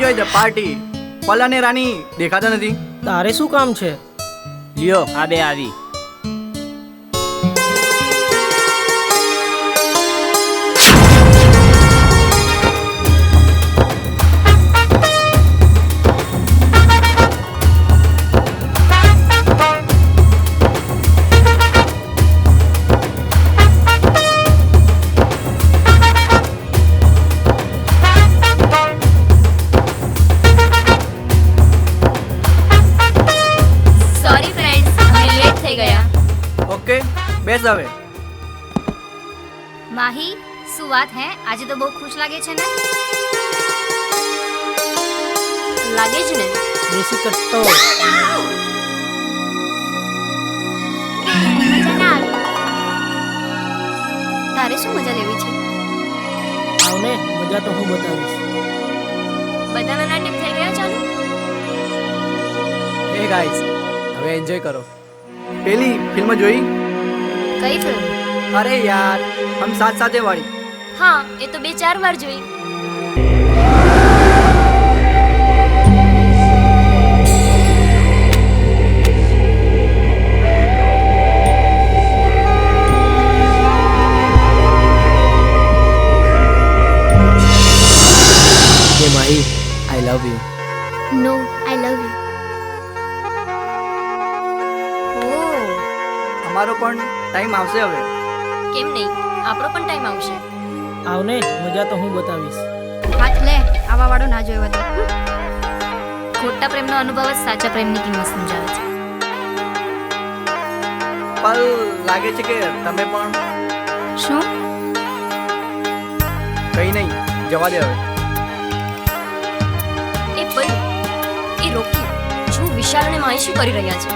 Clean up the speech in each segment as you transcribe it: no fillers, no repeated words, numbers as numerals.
Enjoy the party. પલ અને રાની દેખાતા નથી. તારે શું કામ છે? લ્યો આ બે આવી. ઓકે બેસ હવે. માહી શું વાત હે? આજે તો બહુ ખુશ લાગે છે ને? લાગે જ ને. દેશી કટ્ટો. મજા ના આવી. તારે શું મજા લેવી છે? આવને મજા તો હું બતાવીશ. બધાના નાટક થઈ ગયા ચાલુ. હે ગાઈસ, હવે એન્જોય કરો. પેલી ફિલ્મ જોઈ? કઈ ફિલ્મ? અરે યાર, હમ સાથ સાથે વાળી. હા એ તો 2-4 વાર જોઈ. કે Mahi, I love you. No I love you. અમારો પણ ટાઈમ આવશે હવે. કેમ નહીં, આપણો પણ ટાઈમ આવશે. આવને મજા તો હું બતાવીશ. હાથ લે, આવા વાળો ના જોયો હતો. ખોટા પ્રેમનો અનુભવ જ સાચા પ્રેમની કિંમત સમજાવે છે. પલ લાગે છે કે તમે પણ. શું? કઈ નહીં, જવા દે હવે. એ પલ, એ રોકી. જો વિશાલ અને માહી શું કરી રહ્યા છે?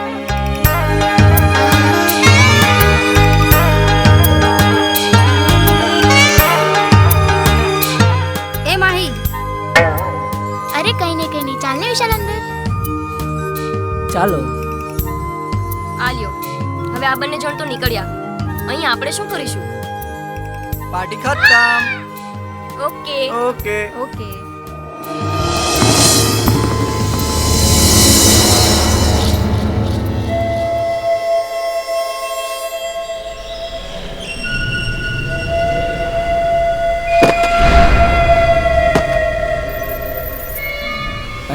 અરે કઈ નહીં ચાલ ને વિશાલ અંદર. ચાલો. આ લ્યો, હવે આ બંને જણ તો નીકળ્યા. અહીં આપણે શું કરીશું? પાર્ટી ખતમ. Okay okay. ઓકે.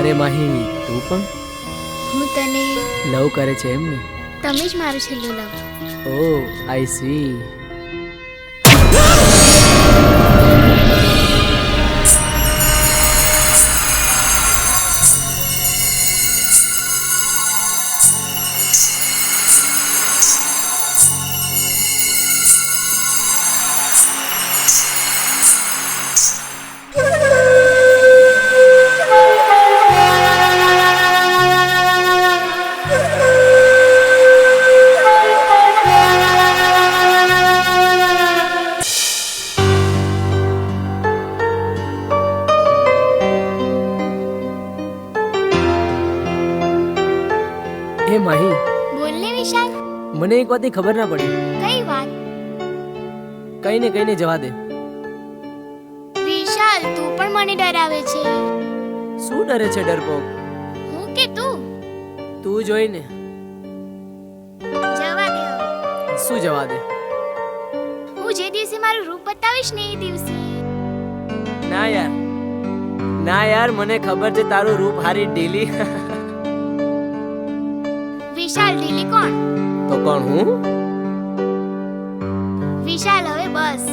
અરે માહી, તું પણ હું તને લવ કરે છે એમ ને? તમે જ મારું છેલ્લું લવ. ઓ આઈ સી. હે માહી, બોલ ને વિશાલ. મને એક વાતની ખબર ના પડી. કઈ વાત? કઈને જવા દે. વિશાલ તું પણ મને ડરાવે છે. શું ડરે છે ડરપોક? હું કે તું? તું જોઈને. જવા દે હવે. શું જવા દે? હું જે દિવસે મારું રૂપ બતાવીશ ને એ દિવસે. ના યાર, મને ખબર છે તારું રૂપ હારી ઢીલી. વિશાલ ઢીલી કોણ? તો કોણ હું? વિશાલ હવે બસ.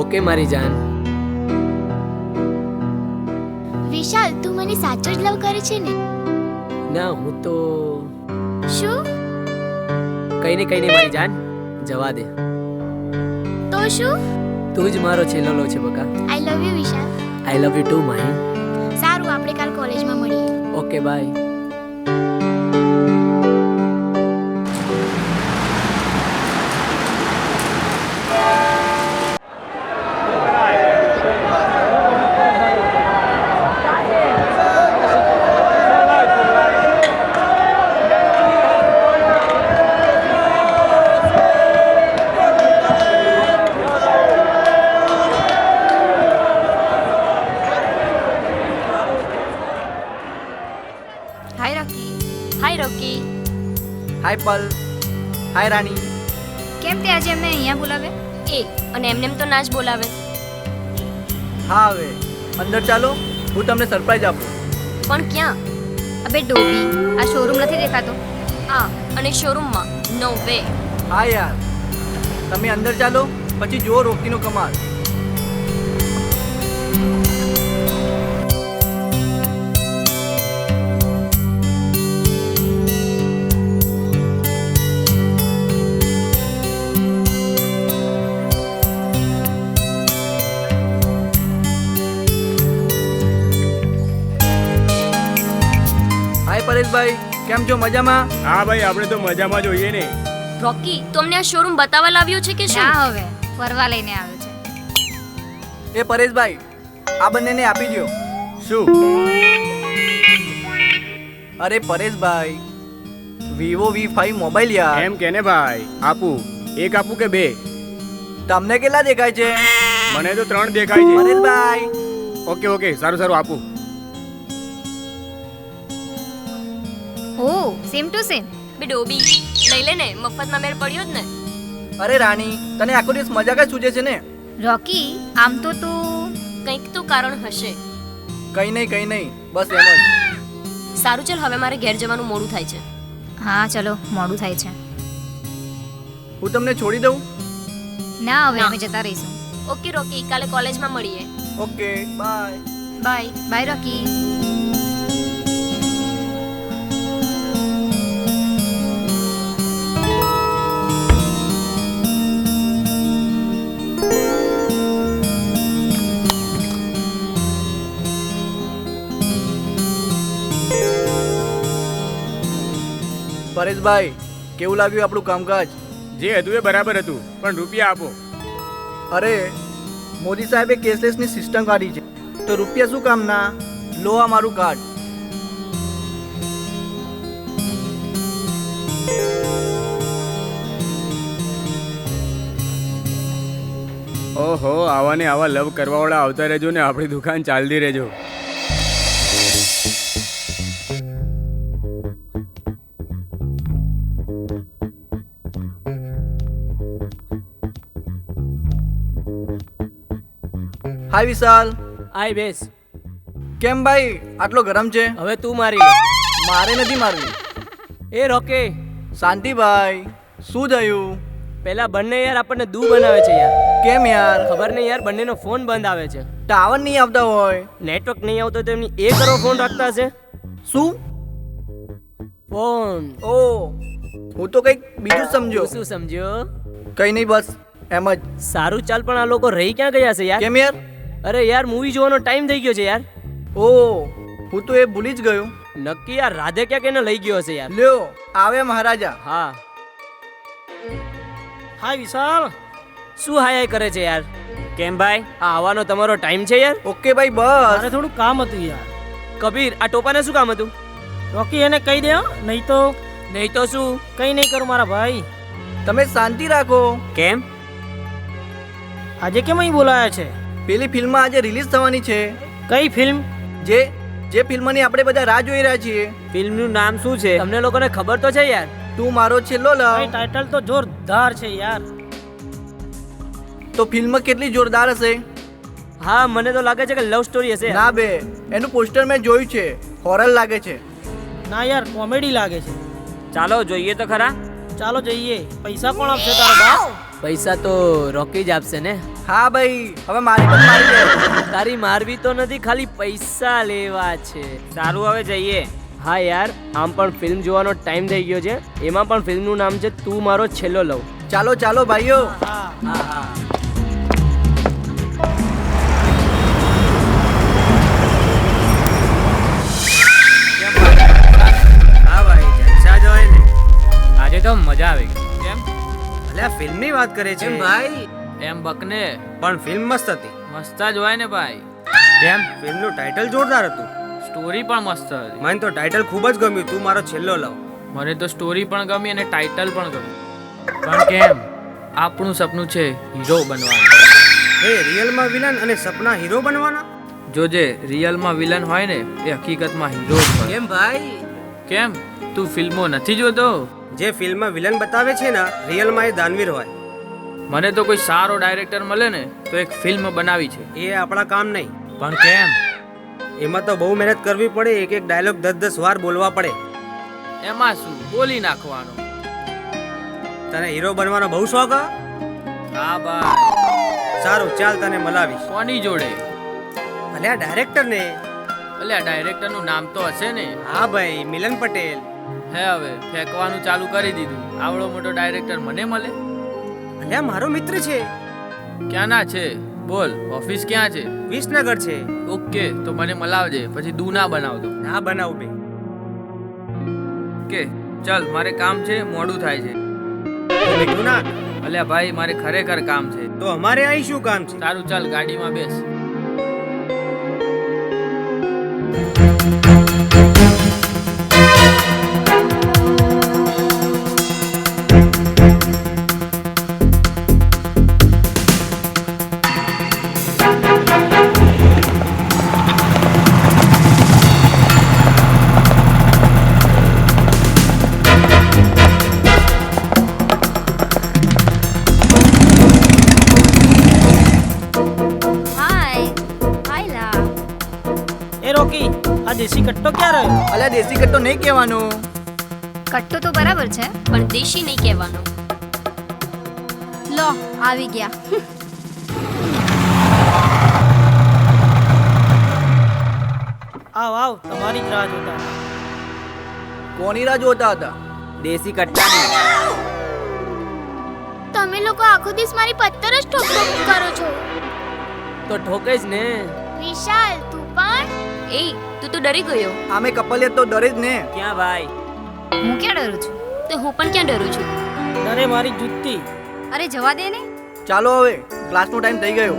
ઓકે મારી જાન. વિશાલ તું મને સાચો જ લવ કરે છે ને? ના, હું તો શું? કઈ નહીં મારી જાન, જવા દે. તો શું? તું જ મારો છેલ્લો લો છે બકા. I love you Vishal. I love you too Mahi. સારું આપણે કાલ કોલેજમાં મળીએ. Okay by. હાય પલ, હાય રાણી. કેમ તે આજે એમને અહીંયા બોલાવ્યા? અને એમને તો ના જ બોલાવે. હા હવે અંદર ચાલો, હું તમને સરપ્રાઈઝ આપું. પણ ક્યાં? અબે ડોબી, આ શોરૂમ નથી દેખાતો? અને શોરૂમમાં નો વે. હા યાર, તમે અંદર ચાલો, પછી જુઓ રોકીનો કમાલ. હાય પરેશભાઈ, કેમ છો? મજામાં? હા ભાઈ, આપણે તો મજામાં જોઈએ ને. રોકી, તો અમને આ શોરૂમ બતાવવા લાવ્યો છે કે શું? ના, હવે ફરવા લઈને આવ્યો છે. એ પરેશભાઈ, આ બંનેને આપી દો. શું? અરે પરેશભાઈ, વિવો V5 મોબાઈલ યાર. એમ કે ને ભાઈ, આપું. એક આપું કે બે? તમને કેટલા દેખાય છે? મને તો 3 દેખાય છે. પરેશભાઈ, ઓકે ઓકે, સારું સારું, આપું. ઓ સેમ ટુ સેમ. બે ડોબી, લઈ લે ને, મફતમાં મેળ પડ્યો જ ને. અરે રાણી, તને આખો દિવસ મજા જ સૂજે છે ને? રોકી, આમ તો તું કંઈક તો કારણ હશે. કઈ નહીં, બસ એમ જ. સારું, ચાલ હવે મારે ઘેર જવાનું મોડું થાય છે. હા ચલો, મોડું થાય છે. હું તમને છોડી દઉં? ના, હવે ના. અમે જતા રહીશું. ઓકે રોકી, કાલે કોલેજમાં મળીએ. Okay, bye. Bye. Bye Rocky. પરેશભાઈ, કેવું લાગ્યું આપણું કામકાજ? જે હતું એ બરાબર હતું, પણ રૂપિયા આપો. અરે મોદી સાહેબે કેશલેસની સિસ્ટમ કાઢી છે, તો રૂપિયા શું કામના? લો આ મારું કાર્ડ. ઓહો, આવા ને આવા લવ કરવાવાળા આવતા રહેજો ને આપણી દુકાન ચાલતી રહેજો. હાય વિશાલ. આય બેસ. કેમ ભાઈ આટલો ગરમ છે? હવે તું મારી લે. મારે નથી મારવી. એ રોકે, શાંતિભાઈ, શું થયું? પેલા બંને યાર આપણને દૂ બનાવે છે યાર. કેમ યાર? ખબર નહીં યાર, બંનેનો ફોન બંધ આવે છે. ટાવર નહીં આવતા હોય? નેટવર્ક નહીં આવતો તો એમની એ કરો ફોન રાખતા હશે. શું ફોન? ઓ, હું તો કંઈક બીજું સમજ્યો. શું સમજ્યો? કઈ નહીં, બસ એમ જ. સારું ચાલ, પણ આ લોકો રહી ક્યાં ગયા છે યાર? કેમ યાર? અરે યાર, મૂવી જોવાનો ટાઈમ થઈ ગયો છે યાર. ઓ, હું તો એ ભૂલી જ ગયો. નક્કી યાર, રાધે ક્યાં કેને લઈ ગયો હશે યાર. લ્યો આવે મહારાજા. હા. હાય વિશાલ. શું હાય હાય કરે છે યાર? કેમ ભાઈ? આ આવવાનો તમારો ટાઈમ છે યાર? ઓકે ભાઈ, બસ. મારે થોડું કામ હતું યાર. કબીર, આ ટોપાને શું કામ હતું? રોકી, એને કહી દે હો, નહીં તો નહીં તો શું? કંઈ નહીં કરું મારા ભાઈ. તમે શાંતિ રાખો. કેમ? આજે કેમ અહીં બોલાયા છે? પેલી ફિલ્મ આજે રિલીઝ થવાની છે. કઈ ફિલ્મ? જે ફિલ્મની આપણે બધા રાહ જોઈ રહ્યા છીએ. ફિલ્મનું નામ શું છે? તમને લોકોને ખબર તો છે યાર? તું મારો છેલ્લો ભાઈ લવ. ટાઇટલ તો જોરદાર છે યાર. તો ફિલ્મ કેટલી જોરદાર હશે? હા, મને તો લાગે છે કે લવ સ્ટોરી હશે. ના બે, એનું પોસ્ટર મેં જોયું છે, હોરર લાગે છે. ના યાર, કોમેડી લાગે છે. ચાલો જોઈએ તો ખરા. ચાલો જઈએ. પૈસા કોણ આપશે તારો બાપ? પૈસા તો રોકી જ આપશે ને. હા ભાઈ, હવે મારી પણ મારી દે. તારી મારવી તો નથી, ખાલી પૈસા લેવા છે. સારું, હવે જઈએ. હા યાર, આમ પણ ફિલ્મ જોવાનો ટાઈમ થઈ ગયો છે. એમાં પણ ફિલ્મનું નામ છે તું મારો છેલ્લો લવ. ચાલો ચાલો ભાઈઓ. હા. હા હા. હા ભાઈ, જલસા જ હોય ને. આજે તો મજા આવી ગઈ. કેમ? અલ્યા, ફિલ્મની વાત કરે છે ભાઈ? એમ બકને, પણ ફિલ્મ મસ્ત હતી. મસ્ત જ હોય ને ભાઈ. કેમ? ફિલ્મનું ટાઇટલ જોરદાર હતું. સ્ટોરી પણ મસ્ત હતી. મને તો ટાઇટલ ખૂબ જ ગમ્યું, તું મારો છેલ્લો લવ. મને તો સ્ટોરી પણ ગમી અને ટાઇટલ પણ ગમ્યું. પણ કેમ? આપણું સપનું છે હીરો બનવાનું. એ રિયલમાં વિલન અને સપના હીરો બનવાના? જોજે, રિયલમાં વિલન હોય ને એ હકીકતમાં હીરો જ હોય. કેમ ભાઈ? કેમ તું ફિલ્મો નથી જોતો? જે ફિલ્મમાં વિલન બતાવે છે ને રિયલમાં એ દાનવીર હોય. મને તો કોઈ સારો ડાયરેક્ટર મળે ને તો એક ફિલ્મ બનાવી છે. એ આપણા કામ નહીં. પણ કેમ? એમાં તો બહુ મહેનત કરવી પડે. એક એક ડાયલોગ 10-10 વાર બોલવા પડે. એમાં શું બોલી નાખવાનો. તને હીરો બનવાનો બહુ શોખ? હા ભાઈ. સારું ચાલ, તને મલાવીશ. કોની જોડે? અલ્યા ડાયરેક્ટર ને. અલ્યા ડાયરેક્ટર નું નામ તો હશે ને? હા ભાઈ, મિલન પટેલ. હે હવે ફેંકવાનું ચાલુ કરી દીધું. આવડો મોટો ડાયરેક્ટર મને મળે? અલ્યા મારો મિત્ર છે. ક્યાં ના છે? બોલ, ઓફિસ ક્યાં છે? વિસનગર છે. ઓકે, તો મને મલાવજે, પછી દૂ ના બનાવતો. ના બનાવું બે. કે ચાલ, મારે કામ છે, મોડું થાય છે. મીઠું નાખ. અલ્યા ભાઈ, મારે ખરેખર કામ છે. તો અમારે અહીં શું કામ છે? સારું ચાલ, ગાડીમાં બેસ. એ રોકી, આ દેશી કટ્ટો ક્યાં રહ્યો? અલ્યા દેશી કટ્ટો નહીં કહેવાનું. કટ્ટો તો બરાબર છે. પણ દેશી નહીં કહેવાનો. લો આવી ગયા. આવ આવ, તમારી જ રાહ જોતા. કોની રાહ જોતા હતા? દેશી કટ્ટાની. તમે લોકો આખો દિવસ મારી પત્તર જ ઠોક કરો છો. તો ઠોકે જ ને. વિશાલ તું પણ એ તું તો ડરી ગયો. આમે કપલિયત તો ડરે જ ને. ક્યાં ભાઈ? હું ક્યાં ડરું છું? તો હું પણ ક્યાં ડરું છું? અરે મારી જુત્તી. અરે જવા દે ને. ચાલો હવે, ક્લાસનો ટાઈમ થઈ ગયો.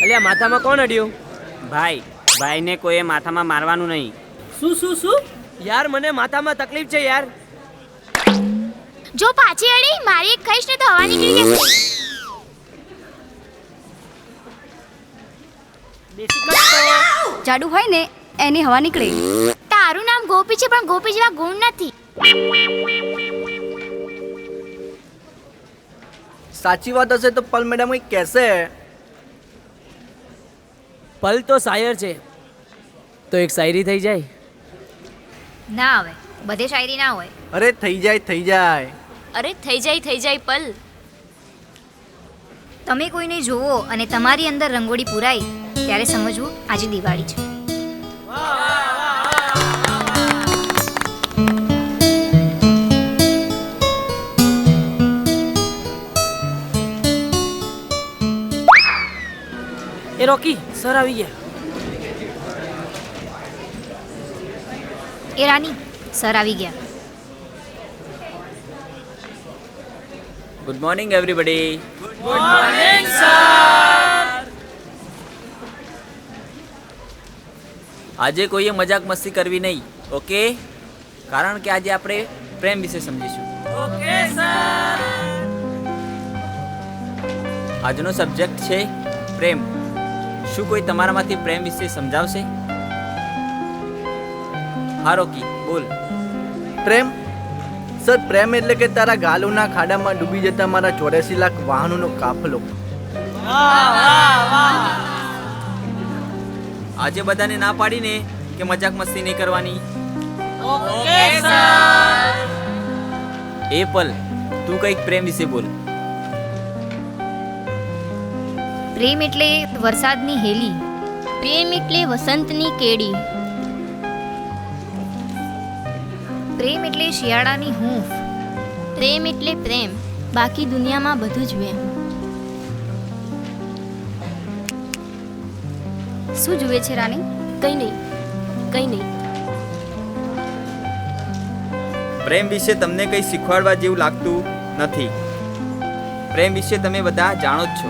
અલ્યા માથામાં કોણ અડ્યું? ભાઈ, ભાઈને કોઈએ માથામાં મારવાનું નહીં. શું શું શું? યાર મને માથામાં તકલીફ છે યાર. જો પાછી અડી મારી એક ખાઈશ ને તો હવા નીકળી જશે. દેશી કટ્ટો. જાડુ હોય ને એની હવા નીકળે. તારું નામ ગોપી છે પણ ગોપી જેવા ગુણ નથી. સાચી વાત હશે તો પલ મેડમ કંઈક કહેશે. પલ તો શાયર છે, તો એક શાયરી થઈ જાય. ના આવે, બધે શાયરી ના હોય. અરે થઈ જાય થઈ જાય. અરે થઈ જાય પલ. તમે કોઈને જોવો અને તમારી અંદર રંગોળી પુરાય ત્યારે સમજવું આજે દિવાળી છે. એ રોકી, સર આવી ગયા. એ રાની, સર આવી ગયા. Good morning everybody. આજે કોઈએ મજાક મસ્તી કરવી નહીં, ઓકે? કારણ કે આજે આપણે પ્રેમ વિશે સમજીશું. Okay sir. આજનો સબ્જેક્ટ છે પ્રેમ. શું કોઈ તમારામાંથી પ્રેમ વિશે સમજાવશે? હા રોકી, બોલ. પ્રેમ? સર, પ્રેમ એટલે કે તારા ગાલોના ખાડામાં ડૂબી જતા મારા 84 લાખ વાહનોનો કાફલો. આજે બધાને ના પાડીને કે મજાક મસ્તી નહીં કરવાની. Okay sir. એ પલ, તું કંઈક પ્રેમ વિશે બોલ. પ્રેમ એટલે વરસાદની હેલી. પ્રેમ એટલે વસંતની કેડી. પ્રેમ એટલે શિયાળાની હૂંફ. પ્રેમ એટલે પ્રેમ, બાકી દુનિયામાં બધું જ વેમ. શું જુએ છે રાની? કંઈ નહીં. પ્રેમ વિશે તમને કંઈ શીખવાડવા જેવું લાગતું નથી. પ્રેમ વિશે તમે બધા જાણો જ છો.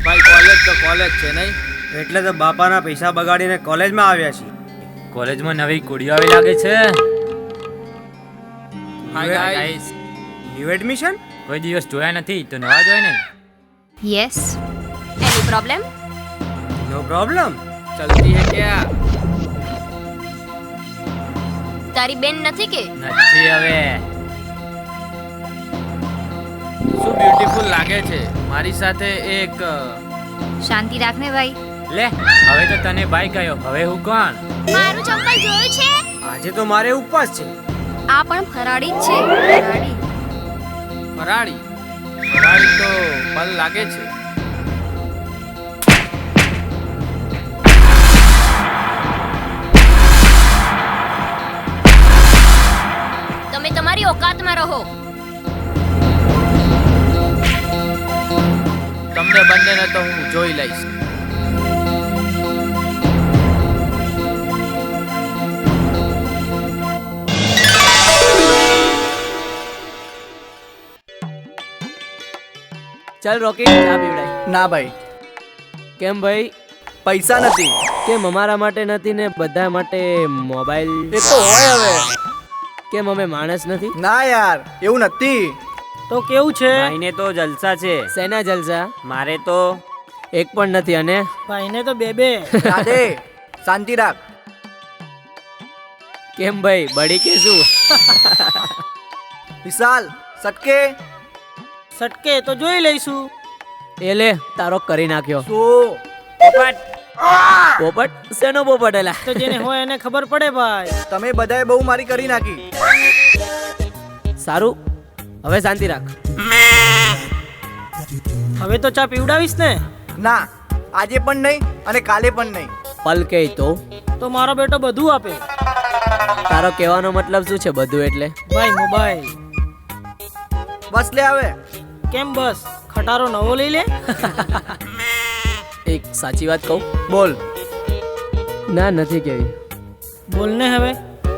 ભાઈ કોલેજ તો કોલેજ છે નહીં. એટલે તો બાપાના પૈસા બગાડીને કોલેજમાં આવ્યા છીએ. કોલેજમાં નવી કુડીઓ આવી લાગે છે. Hi guys, new admission? કોઈ દિવસ જોયા નથી તો નવા જોયા ને. Yes. Any problem? No problem. ચલતી હે ક્યા? તારી બેન નથી કે? નથી હવે. શું બ્યુટીફુલ લાગે છે. મારી સાથે એક શાંતિ રાખને ભાઈ. લે હવે તો તને બાઈ ગયો. હવે હું કોણ? મારું ચંપલ જોયું છે? આજે તો મારે ઉપવાસ છે. આ પણ ફરાળી જ છે. ફરાળી. ફરાળી. ફરાળી તો પલ લાગે છે. તમે તમારી ઓકાતમાં રહો. તમને બંનેને તો હું જોઈ લઈશ. ચાલ રોકી ચા પીવડાય. ના ભાઈ, કેમ ભાઈ? પૈસા નથી. કેમ અમારા માટે નથી ને બધા માટે મોબાઈલ? એ તો હોય હવે. કેમ અમે માણસ નથી? ના યાર, એવું નથી. તો કેવું છે? ભાઈને તો જલસા છે. શેના જલસા? મારે તો એક પણ નથી. અને ભાઈને તો બે બે. રાધે, શાંતિ રાખ. કેમ ભાઈ બળી કે શું? વિશાલ, સટકે. સટકે તો જોઈ લઈશું. એ લે તારો કરી નાખ્યો. શું? પોપટ. પોપટ શેનો પોપટ એલા? તો જેને હોય એને ખબર પડે ભાઈ. તમે બધાએ બહુ મારી કરી નાખી. સારું હવે શાંતિ રાખ. હવે તો ચા પીવડાવીશ ને? ના, આજે પણ નહીં અને કાલે પણ નહીં. પલ કે તો મારો બેટો બધું આપે. તારો કહેવાનો મતલબ શું છે બધું એટલે? ભાઈ મોબાઈલ. બસ લે આવે. કેમ બસ? ખટારો નવો લઈ લે. એક સાચી વાત કહું? બોલ. ના નથી કેવી. બોલ ને હવે.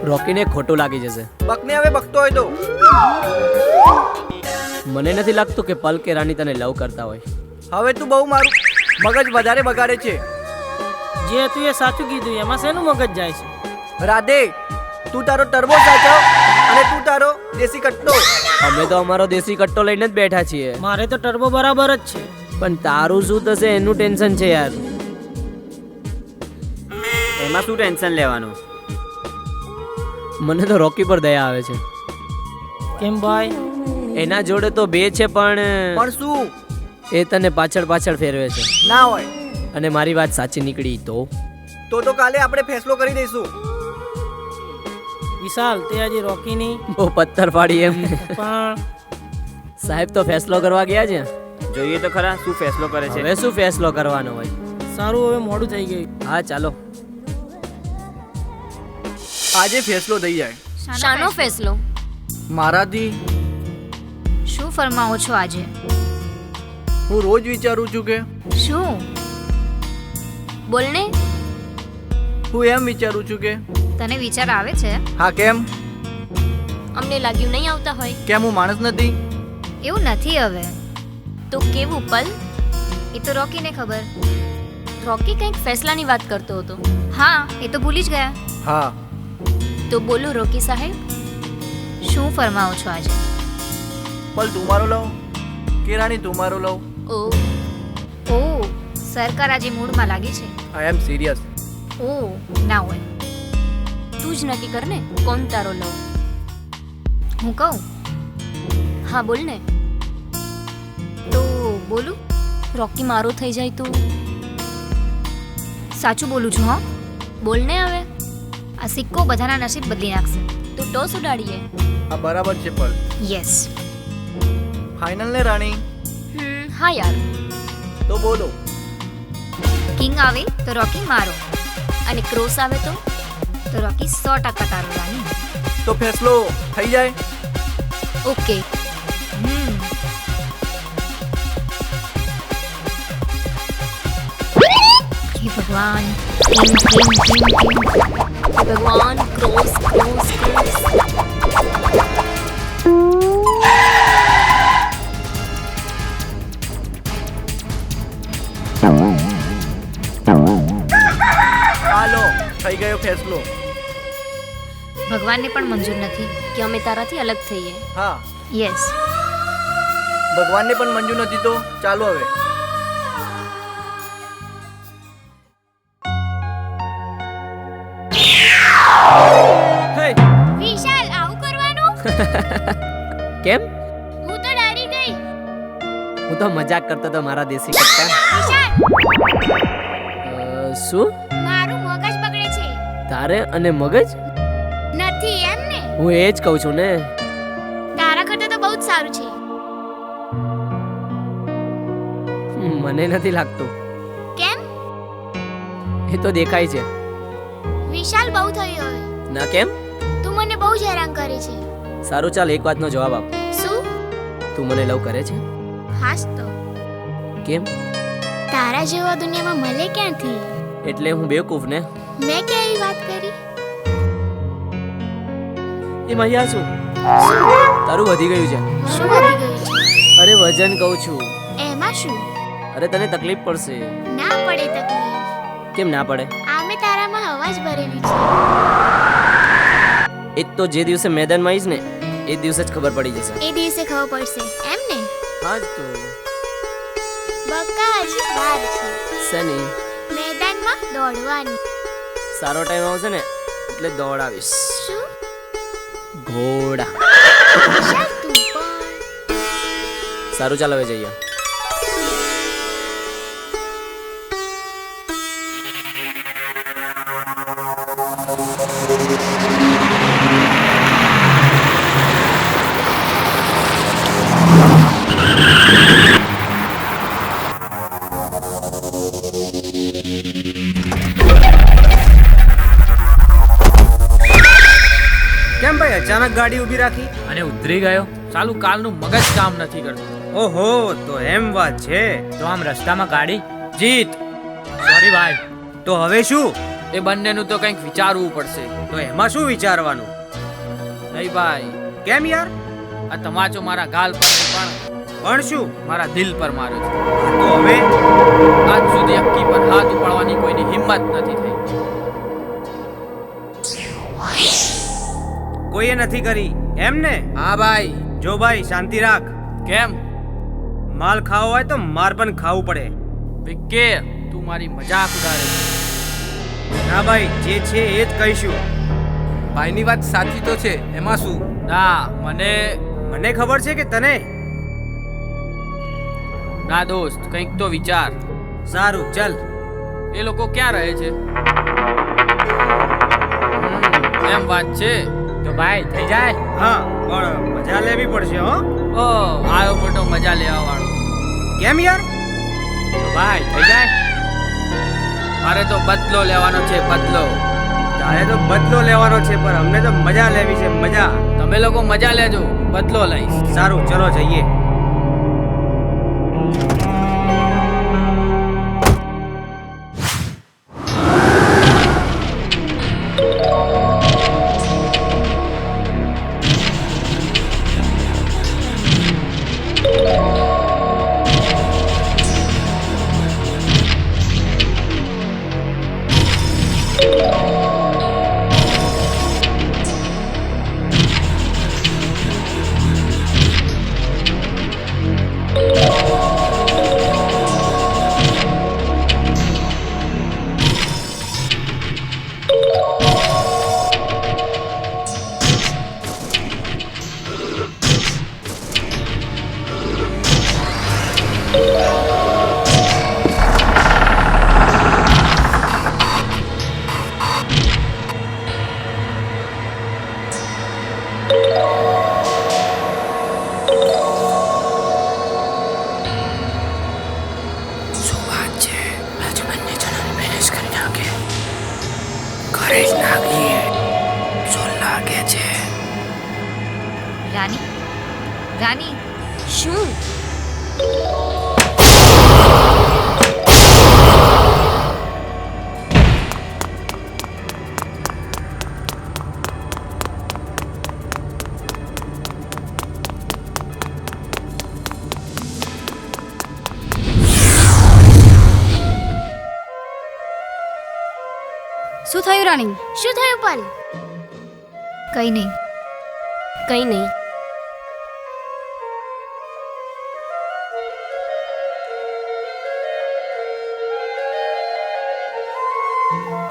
રોકીને ખોટું લાગી જશે. બકને હવે બકતો હોય તો. મને નથી લાગતું કે પલ કે રાની તને લવ કરતા હોય. હવે તું બહુ મારું મગજ વધારે બગાડે છે. જે તું એ સાચું કીધું. એમાં શેનું મગજ જાય છે? રાધે, તું તારો ટર્બો સાચવ અને તું તારો દેશી કટ્ટો. અમે તો અમારો દેશી કટ્ટો લઈને જ બેઠા છીએ. મારે તો ટર્બો બરાબર જ છે. પણ તારું શું થશે એનું ટેન્શન છે યાર. એમાં શું ટેન્શન લેવાનું? મને તો રોકી પર દયા આવે છે. કેમ ભાઈ? એના જોડે તો બે છે પણ પણ શું? એ તને પાછળ પાછળ ફેરવે છે. ના હોય. અને મારી વાત સાચી નીકળી તો તો કાલે આપણે ફેસલો કરી દઈશું. વિશાલ, તે આજે રોકીની બહુ પથ્થર પાડી એમ. પણ સાહેબ તો ફેસલો કરવા ગયા છે. જોઈએ તો ખરા શું ફેસલો કરે છે. હવે શું ફેસલો કરવાનો હોય? સારું, હવે મોડું થઈ ગયું. હા ચાલો. આજે ફેસલો થઈ જાય. શાનો ફેસલો? મારાથી શું ફરમાવો છો આજે? હું રોજ વિચારું છું કે શું? બોલ ને. હું એમ વિચારું છું કે તને વિચાર આવે છે? હા, કેમ? અમને લાગ્યું નહીં આવતા હોય. કેમ હું માણસ નથી? એવું નથી હવે. તો કેવું પલ? એ તો રોકીને ખબર. રોકી કંઈક ફેસલાની વાત કરતો હતો. હા, એ તો ભૂલી જ ગયા. હા. તો બોલો રોકી સાહેબ. શું ફરમાવો છો આજે? પલ તું મારો લવ કે રાણી તું મારો લવ? ઓ ઓ, સરકાર આજે મૂડમાં લાગી છે. આઈ એમ સિરિયસ. ઓ ના હોય. તું જ નક્કી કર ને કોણ તારો લવ. હું કહું? હા બોલ ને. તો બોલું, રોકી મારો થઈ જાય તો? સાચું બોલું છું હા. બોલ ને હવે. આ સિક્કો બધાના નસીબ બદલી નાખશે. તો ટોસ ઉડાડીએ. આ બરાબર છે પલ. યસ. ફાઇનલ ને રાણી? હા યાર. તો બોલો. કિંગ આવે તો રોકી મારો, અને ક્રોસ આવે તો? રોકી 100% તારો રાણી. તો ફેસલો થઈ જાય. ઓકે. હે ભગવાન, કિંગ કિંગ કિંગ કિંગ. હે ભગવાન, ક્રોસ ક્રોસ ક્રોસ. હાલો થઈ ગયો ફેસલો. ભગવાનને પણ મંજૂર નથી. કે અમે તારાથી અલગ થઈએ. હા, યસ. ભગવાનને પણ મંજૂર નથી તો ચાલો હવે. વિશાલ આવું કરવાનું? કેમ? હું તો ડરી ગઈ. હું તો મજાક કરતો હતો મારા દેશી કરતા. વિશાલ શું? મારું મગજ બગડે છે. તારે અને મગજ? નથી એમ ને? હું એ જ કહું છું ને. તારા કરતા તો બહુ જ સારું છે. મને નથી લાગતું. કેમ? એ તો દેખાય છે. વિશાલ બહુ થયું હવે. ના કેમ? તું મને બહુ જ હેરાન કરે છે. સારું ચાલ એક વાતનો જવાબ આપ. શું? તું મને લવ કરે છે? હાસ તો. કેમ? તારા જેવા દુનિયામાં મળે ક્યાંથી? એટલે હું બેવકૂફ ને? મેં કેવી વાત કરી? એ મૈયા શું? તારું વધી ગયું છે. શું વધી ગયું છે? અરે વજન કહું છું. એમાં શું? અરે તને તકલીફ પડશે. ના પડે તકલીફ. કેમ ના પડે? આમે તારામાં હવા જ ભરેલી છે. એ તો જે દિવસે મેદાનમાં આવીશ ને એ દિવસે જ ખબર પડી જશે. એ દિવસે ખબર પડશે એમ ને? હા જ તો. બક્કા હજી વાર છે. સની મેદાનમાં દોડવાની. સારો ટાઈમ આવશે ને એટલે દોડાવીશ. શું? ઘોડા. વિશાલ તું પણ. સારું ચાલ હવે જઈએ. કેમ ભાઈ અચાનક ગાડી ઊભી રાખી? અને ઉતરી ગયો. ચાલુ કાલનું મગજ કામ નથી કરતું. ઓહો, તો એમ વાત છે. તો આમ રસ્તામાં ગાડી. જીત. સોરી ભાઈ. તો હવે શું? એ બંનેનું તો કંઈક વિચારવું પડશે. તો એમાં શું વિચારવાનું? નહીં ભાઈ, કેમ યાર? આ તમાચો મારા ગાલ પર નહીં પણ શું? મારા દિલ પર માર્યો છે. તો હવે આજ સુધી અક્કી પર હાથ ઉપાડવાની કોઈની હિંમત નથી થઈ. કોઈએ નથી કરી એમ ને? હા ભાઈ. જો ભાઈ શાંતિ રાખ. કેમ? માલ ખાવો હોય તો માર પણ ખાવું પડે. વિકે, તું મારી મજાક ઉડાડે છે. ના ભાઈ, જે છે એ જ કહીશું. ભાઈની વાત સાચી તો છે, એમાં શું? ના, મને ખબર છે કે તને. ના દોસ્ત, કંઈક તો વિચાર. સારું ચાલ. એ લોકો ક્યાં રહે છે? એમ વાત છે તો ભાઈ થઈ જાય. હા, પણ મજા લેવી પડશે હો. ઓ આયો મોટો મજા લેવા વાળો. કેમ યાર? તો ભાઈ થઈ જાય. મારે તો બદલો લેવાનો છે, બદલો. તારે તો બદલો લેવાનો છે, પણ અમને તો મજા લેવી છે, મજા. તમે લોકો મજા લેજો, બદલો લઈશ. સારું ચલો જઈએ. રાની રાની શું? શું થયું રાની? શું થયું પલ? કઈ નહીં. કંઈ નહીં.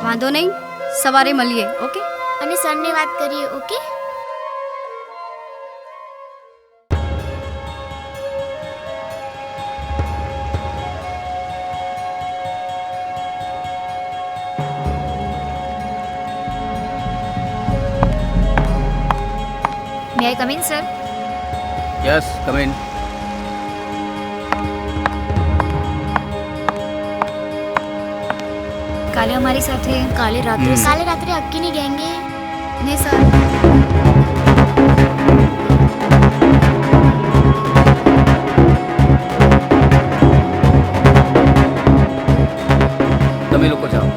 વાંધો નહીં, સવારે મળીએ. ઓકે? અને સરને વાત કરીએ. Okay? May I come in sir? Yes come in. કાલે અમારી સાથે કાલે રાત્રે કાલે રાત્રે અક્કીની ગેંગે ને સર તમે લોકો જાઓ.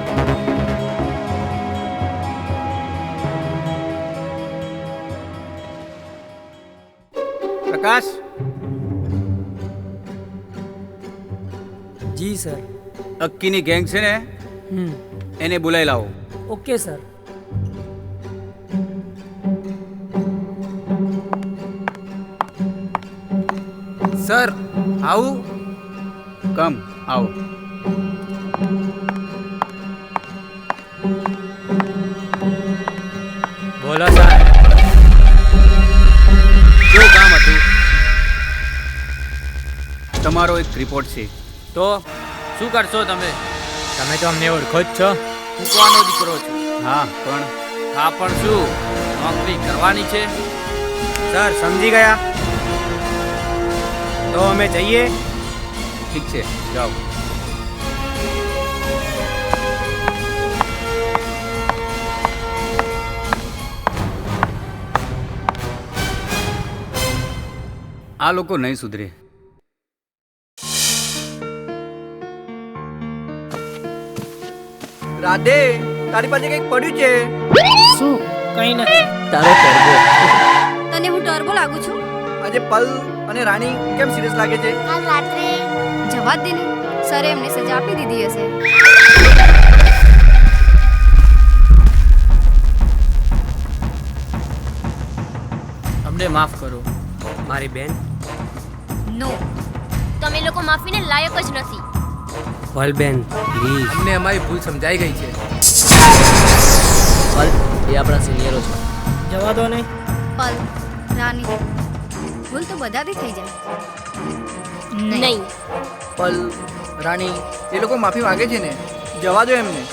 પ્રકાશ, જી સર. અક્કીની ગેંગ છે ને, એને બોલાવી લાવો. Okay sir. સર આવું કમ આવો. બોલો સર, કેવું કામ હતું? તમારો એક રિપોર્ટ છે. તો શું કરશો તમે? તમે તો અમને ઓળખો જ છો. હું કોનો દીકરો છું? હા પણ હા પણ શું નોકરી કરવાની છે? સર સમજી ગયા તો અમે જઈએ. ઠીક છે, જાઓ. આ લોકો નહીં સુધરે. રાધે, તારી પાસે કંઈક પડ્યું છે? શું? કંઈ નથી. તારો ટર્બો. તને હું ટર્બો લાગુ છું? આજે પલ અને રાણી કેમ સિરિયસ લાગે છે? કાલ રાત્રે જવા જ દે ને, સરે એમને સજા આપી દીધી હશે. અમને માફ કરો. મારી બેન નો, તમે લોકો માફીને લાયક જ નથી. પલબેન પ્લીઝ. અમને અમારી ભૂલ સમજાઈ ગઈ છે. પલ, એ આપણા સિનિયરો છે. જવા દો નહીં. પલ, રાની, ભૂલ તો બધાથી થઈ જાય. નહીં. પલ, રાણી, એ લોકો માફી માંગે છે ને, જવા દો એમને.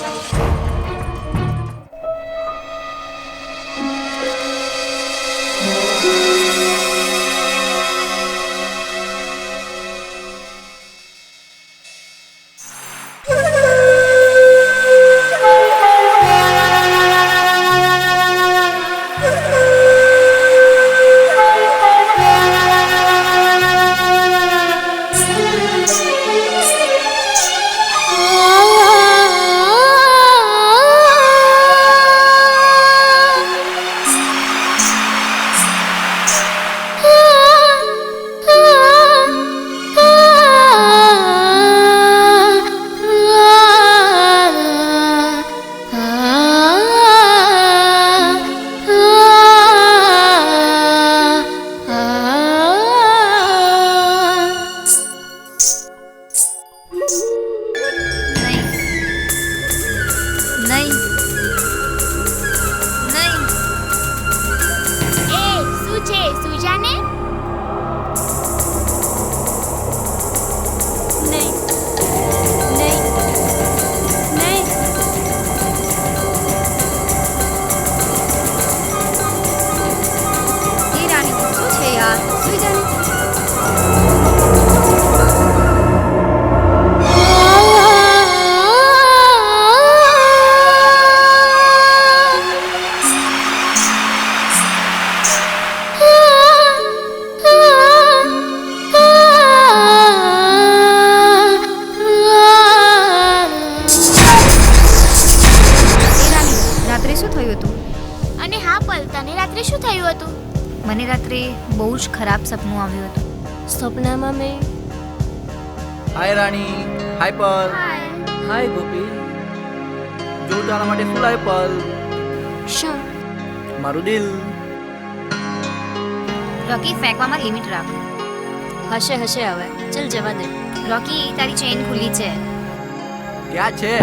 જ ખરાબ સપનું આવ્યું હતું. સપનામાં મેં હાય રાણી, હાય પલ. હાય ગોપી. જો તારા માટે શું લાવે પલ? શું? મારું દિલ. રોકી, ફેંકવામાં લિમિટ રાખ. હશે હશે હવે ચલ જવા દે. રોકી, તારી ચેન ખુલ્લી છે. ક્યાં છે?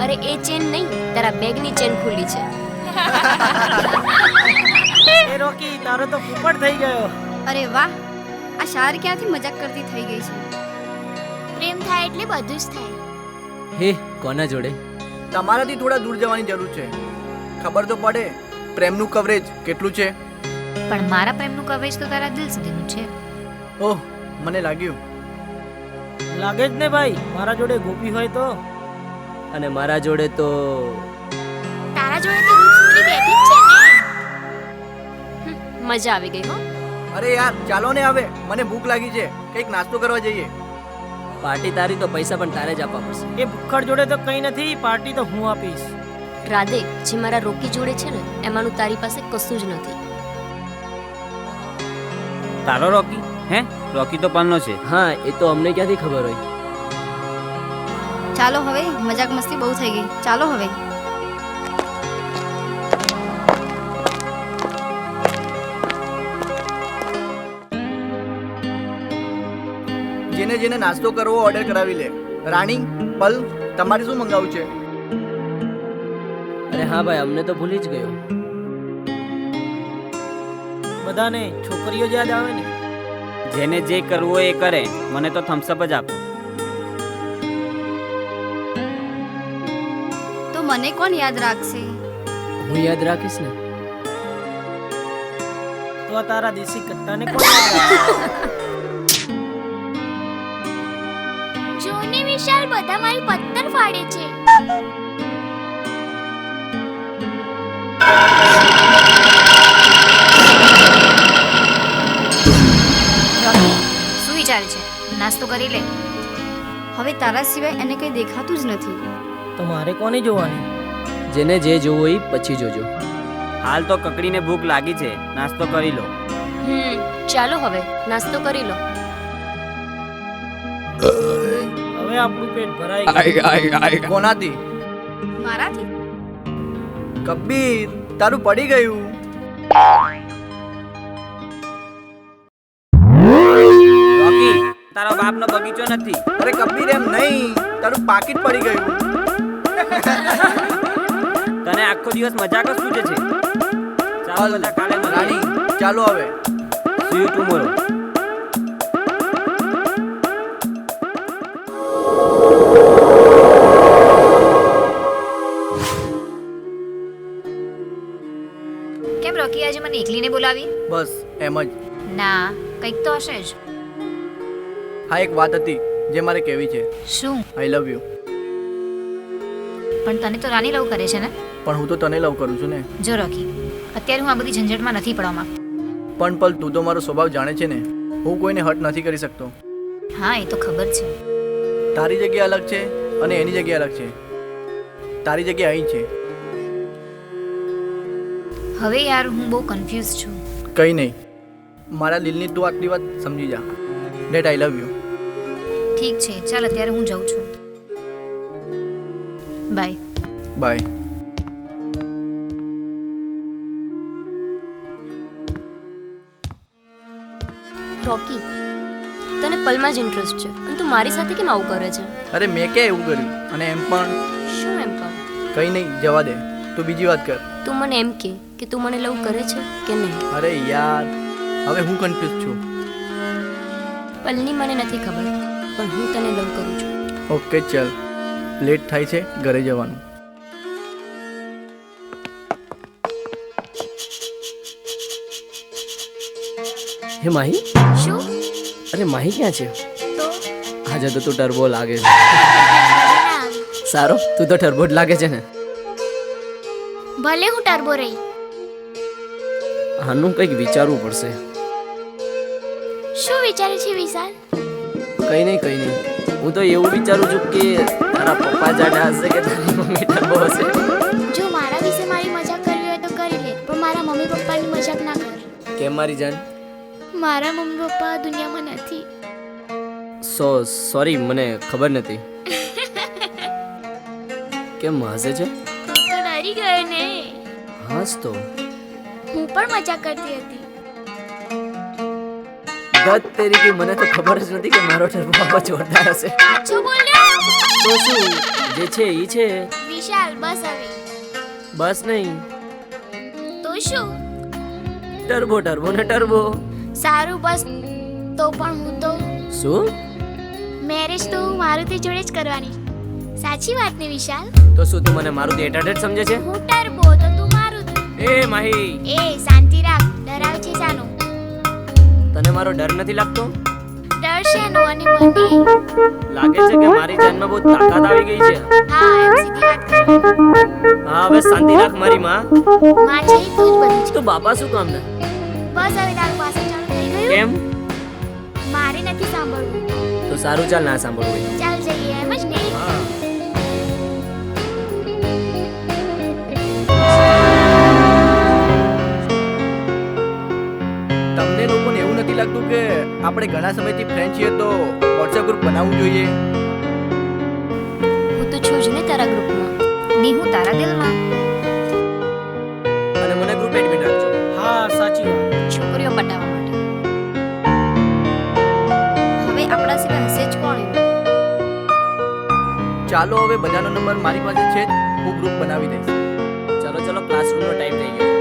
અરે એ ચેન નહીં, તારા બેગની ચેન ખુલ્લી છે. એ રોકી, તારો તો પોપટ થઈ ગયો. અરે વાહ, આ શાર ક્યાંથી મજાક કરતી થઈ ગઈ છે. પ્રેમ થાય એટલે બધું જ થાય. હે કોના જોડે? તમારાથી થોડા દૂર જવાની જરૂર છે. ખબર તો પડે પ્રેમનું કવરેજ કેટલું છે. પણ મારા પ્રેમનું કવરેજ તો તારા દિલ સુધીનું છે. ઓહ, મને લાગ્યું. લાગે જ ને ભાઈ, મારા જોડે ગોપી હોય તો. અને મારા જોડે તો તારા જોડે તો રૂપસુંદરી બેઠી જ છે ને. મજા આવી ગઈ હો. અરે યાર ચાલો ને, હવે મને ભૂખ લાગી છે, કંઈક નાસ્તો કરવા જઈએ. પાર્ટી તારી તો પૈસા પણ તારે જ આપવા પડશે. એ ભૂખડ જોડે તો કંઈ નથી, પાર્ટી તો હું આપીશ. રાધે, જે મારા રોકી જોડે છે ને એમાંનું તારી પાસે કશું જ નથી. તારો રોકી? હે, રોકી તો પાનનો છે. હા એ તો અમને ક્યાંથી ખબર હોય. ચાલો હવે, મજાક મસ્તી બહુ થઈ ગઈ. ચાલો હવે. જેને જેને નાસ્તો કરવો ઓર્ડર કરાવી લે. રાણી, પલ, તમારે શું મંગાવું છે? અરે હા ભાઈ, અમને તો ભૂલી જ ગયો. બધાને છોકરીઓ જ યાદ આવે ને. જેને જે કરવું હોય એ કરે, મને તો થમ્સઅપ જ આપો. તો મને કોણ યાદ રાખશે? હું યાદ રાખીશ ને. તો આ તારા દેશી કટ્ટાને કોણ યાદ રાખે? જોને વિશાલ, બધા મારી પત્તર ફાડે છે. શું વિચારે છે? નાસ્તો કરી લે. હવે તારા સિવાય એને કંઈ દેખાતું જ નથી. તો મારે કોને જોવાની? જેને જે જોવું હોય પછી જોજો. હાલ તો કકડીને ભૂખ લાગી છે, નાસ્તો કરી લો. ચાલો હવે નાસ્તો કરી લો. હવે આપણું પેટ ભરાઈ ગયું. કોનાથી? મારાથી? કબીર, તારું પડી ગયું. રોકી, તારો બાપનો બગીચો નથી. અરે કબીર, એમ નહીં, તારું પાકીટ પડી ગયું. તને આખો દિવસ મજાક જ સૂજે છે. ચાલો બધા કાલે મળીએ. રાણી, ચાલો હવે. See you tomorrow. કેમ રોકી, આજે મને એકલીને બોલાવી? બસ એમ જ. ના, કંઈક તો હશે જ. હા, એક વાત હતી જે મારે કહેવી છે. શું? આઈ લવ યુ. પણ તને તો રાની લવ કરે છે ને? પણ હું તો તને લવ કરું છું ને. જો રોકી, અત્યારે હું આ બધી ઝંઝટમાં નથી પડવા માંગતી. પણ પલ, તું તો મારો સ્વભાવ જાણે છે ને. હું કોઈને હર્ટ નથી કરી શકતો. હા, એ તો ખબર છે. તારી જગ્યા અલગ છે અને એની જગ્યા અલગ છે. તારી જગ્યા અહીં છે. હવે યાર, હું બહુ કન્ફ્યુઝ છું. કંઈ નહીં, મારા દિલની તું આટલી વાત સમજી જા. Date I love you. ઠીક છે, ચાલ અત્યારે હું જાઉં છું. બાય. બાય. રોકી, તને પલમાં જ ઇન્ટરેસ્ટ છે અને તું મારી સાથે કેમ આવું કરે છે? અરે મેં ક્યાં એવું કર્યું? અને એમ પણ શું એમ પણ? કંઈ નહીં, જવા દે. તું બીજી વાત કર. તું મને એમ કે તું મને લવ કરે છે કે નહીં? અરે યાર, હવે હું કન્ફ્યુઝ છું. પલની મને નથી ખબર, પણ હું તને લવ કરું છું. ઓકે ચલ, લેટ થાય છે, ઘરે જવાનું. હે માહી? શું? અરે માહી ક્યાં છે? તો આજે તો તું ટર્બો લાગે છે. સારો, તું તો ટર્બો જ લાગે છે ને. ભલે હું ટર્બો રહી. આનું કંઈક વિચારવું પડશે. શું વિચારે છે વિશાલ? કંઈ નહીં. હું તો એવું વિચારું છું કે તારા પપ્પા જાડા હશે કે તારી મમ્મી ટર્બો હશે. જો મારા વિશે મારી મજાક કરવી હોય તો કરી લે, પણ મારા મમ્મી પપ્પાની મજાક ના કર. કેમ મારી જાન? મારા મમ્મી પપ્પા દુનિયામાં નથી. સોરી, મને ખબર નથી. કેમ હસે છે? તું તો ડરી ગયો ને. હાસ તો હું પણ મજાક કરતી હતી. દત તેરી કે મને તો ખબર જ નથી કે મારો ટર્બો બાબા જોરદાર હશે. સાચું બોલ્યો? તો શું જે છે ઈ છે. વિશાલ બસ હવે. બસ નહીં, તો શું? ટર્બો ને ટર્બો. સારું બસ તો પણ હું તો શું? મેરેજ તો હું મારુતિ જોડે જ કરવાની. સાચી વાત ને વિશાલ? તો શું તું મને મારું એટાટેટ સમજે છે? હું ટર્બો તો તું મારુતિ. એ માહી, એ શાંતિ રાખ, ડરાવ છે સાનો. તને મારો ડર નથી લાગતો? ડર છે નો અને મને લાગે છે કે મારી જાનમાં બહુ તાકાત આવી ગઈ છે. હા એમ સીધી વાત કરી. હા, હવે શાંતિ રાખ મારી માં. માં છે તું જ બધું છે. તો બાપા શું કામ ને? બસ હવે તારું પાસે ચાલુ થઈ ગયું. કેમ? મારે નથી સાંભળવું. તો સારું, ચાલ ના સાંભળવું હોય. ચાલ જઈએ એમ જ ને. હા. તમને લોકોને એવું નથી લાગતું કે આપણે ઘણા સમયથી ફ્રેન્ડ છીએ તો વોટ્સએપ ગ્રુપ બનાવવું જોઈએ? હું તો છું જ ને તારા ગ્રુપમાં. ને હું તારા દિલમાં. અને મને ગ્રુપ એડમિન રાખજો. હા સાચી વાત. છોકરીઓ પટાવવા માટે. હવે આપણા સિવાય હશે જ કોણ એવું? ચાલો હવે બધાનો નંબર મારી પાસે છે જ, હું ગ્રુપ બનાવી દઈશ. ચલો ક્લાસરૂમનો ટાઈમ થઈ ગયો.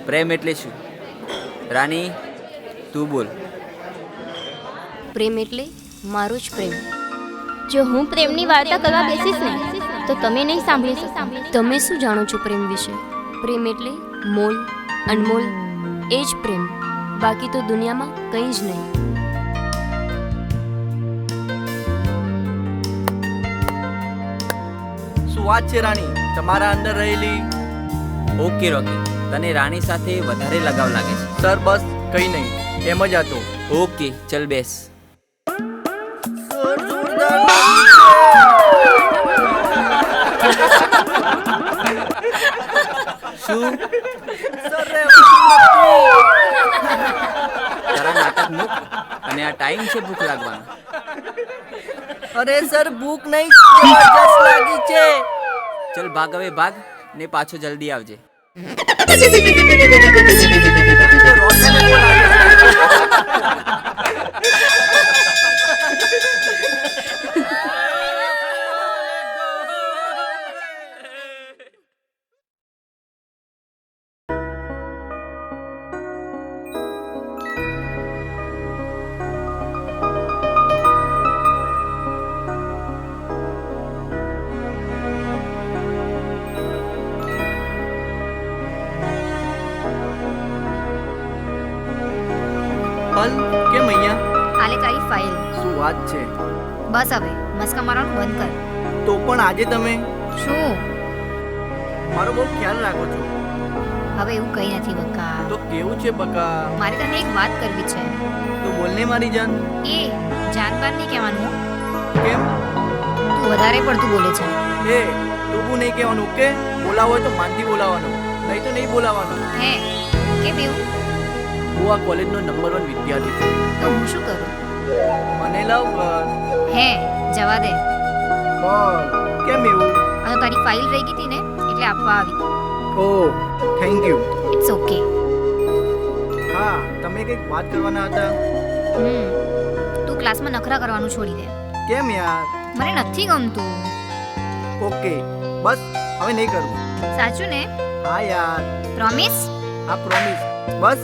પ્રેમ એટલે શું? રાની, તું બોલ. પ્રેમ એટલે મારો જ પ્રેમ. જો હું પ્રેમની વાર્તા કરવા બેસીશ ને તો તમે નહીં સાંભળી શકો. તમે શું જાણો છો પ્રેમ વિશે? પ્રેમ એટલે મોલ, અનમોલ, એ જ પ્રેમ. બાકી તો દુનિયામાં કંઈ જ નહીં. શું વાત છે રાણી, તમારા અંદર રહેલી? ઓકે રોકી, તને રાની સાથે વધારે લગાવ લાગે છે. સર બસ કંઈ નહીં, એમ જ હતો. ઓકે ચલ બેસ. શું તારા નાટક મૂક અને આ ટાઈમ છે ભૂખ લાગવાનો. અરે સર ભૂખ નહીં, જબરજસ્ત લાગી છે. ચલ ભાગ હવે ભાગ ને પાછો જલ્દી આવજે. હલ કેમ અહીંયા? આલે તારી ફાઇલ. શું વાત છે? બસ હવે મસ્કા મારવાનું બંધ કર. તો પણ આજે તમે શું? મારો બહુ ખ્યાલ રાખો છો. હવે એવું કંઈ નથી બકા. તો કેવું છે બકા? મારે તને એક વાત કરવી છે. તો બોલને મારી જાન. એ જાન બાર નહીં કહેવાનું હો. કેમ? તું વધારે પડતું બોલે છે. એ તું નહીં કહેવાનું કે બોલાવો હોય તો માનથી બોલાવાનું, નહીં તો નહીં બોલાવાનું. હે કેમ એવું? હું આ કોલેજનો નંબર 1 વિદ્યાર્થી છું. તો હું શું કરું? મને લવ કર. હે જવા દે. બોલ કેમ એવું? આ તો તારી ફાઇલ રહી ગઈ હતી ને એટલે આપવા આવી. Oh thank you. It's okay. હા તમે કંઈક વાત કરવાના હતા. તું ક્લાસમાં નખરા કરવાનું છોડી દે. કેમ યાર? મને નથી ગમતું. ઓકે બસ હવે નહીં કરું. સાચું ને? હા યાર. પ્રોમિસ? આ પ્રોમિસ. બસ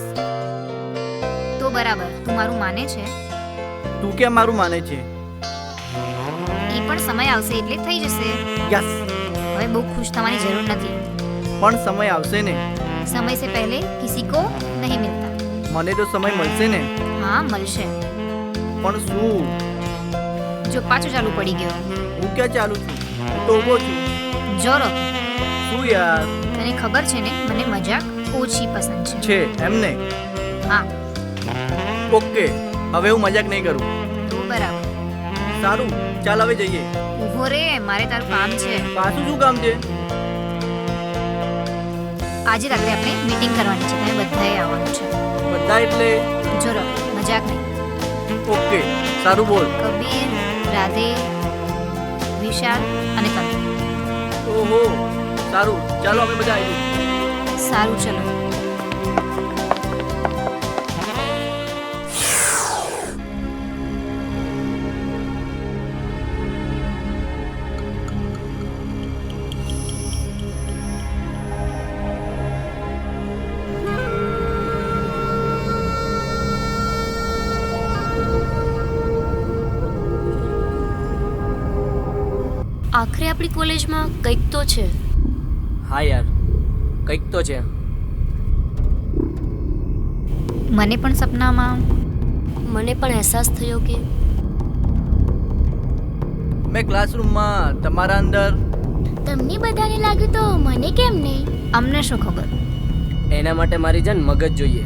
તો બરાબર. તું મારું માને છે? તું કેમ મારું માને છે? એ પણ સમય આવશે એટલે થઈ જશે. યસ. હવે બહુ ખુશ થવાની જરૂર નથી. પણ સમય આવશે ને. समय से पहले किसी को नहीं मिलता. મને તો સમય મળશે ને. हाँ મળશે. પણ શું? જો પાછો ચાલુ પડી ગયો. હું ક્યાં ચાલુ છું? હું તો ઊભો છું. જો રો, શું યાર તને ખબર છે ને મને મજાક ઓછી પસંદ છે. છે એમને? હા, ઓકે, હવે હું મજાક નહીં કરું. તો બરાબર. સારું, ચાલ હવે જઈએ. ઊભો રે, મારે તારું કામ છે. પાછું શું કામ છે? આજે રાત્રે આપણે મીટિંગ કરવાની છે, તમે બધાએ આવવાનું છે. બધા એટલે? જો રો, મજાક નહીં. ઓકે, સારું બોલ. કબીર, રાધે, વિશાલ અને કંદ. ઓહો, સારું, ચાલો અમે બધા આવી જઈએ. સારું, ચલો. આખરે આપણી કોલેજમાં કંઈક તો છે. હા યાર, કંઈક તો છે. મને પણ સપનામાં મને પણ અહેસાસ થયો કે મેં ક્લાસરૂમમાં તમારા અંદર. તમને બધાને લાગ્યું તો મને કેમ નહીં? અમને શું ખબર. એના માટે મારી જાન મગજ જોઈએ,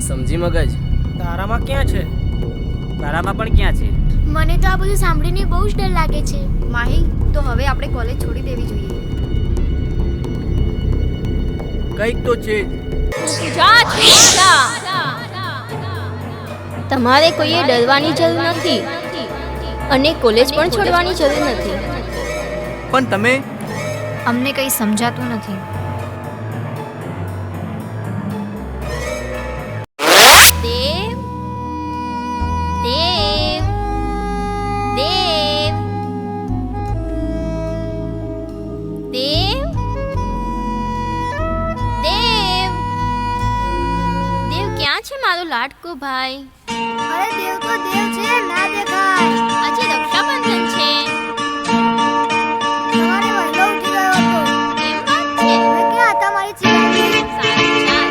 સમજી મગજ? તારામાં ક્યાં છે? તારામાં પણ ક્યાં છે? મને તો આ બધું સાંભળીને બહુ જ ડર લાગે છે. માહી, તો હવે આપણે કોલેજ છોડી દેવી જોઈએ. કંઈક તો છે જ. તમારે કોઈએ ડરવાની જરૂર નથી અને કોલેજ પણ છોડવાની જરૂર નથી. પણ તમે અમને કંઈ સમજાતું નથી. દેવ દેવ દેવ દેવ દેવ દેવ ક્યાં છે મારો લાડકો ભાઈ? અરે દેવ તો દેવ છે, ના દેખાય. આજે રક્ષાબંધન છે. સવારે વહેલો ઉઠી ગયો હતો. એમ વાત છે? હવે ક્યાં હતા મારી ચીલાજી? સારું, ચાલ.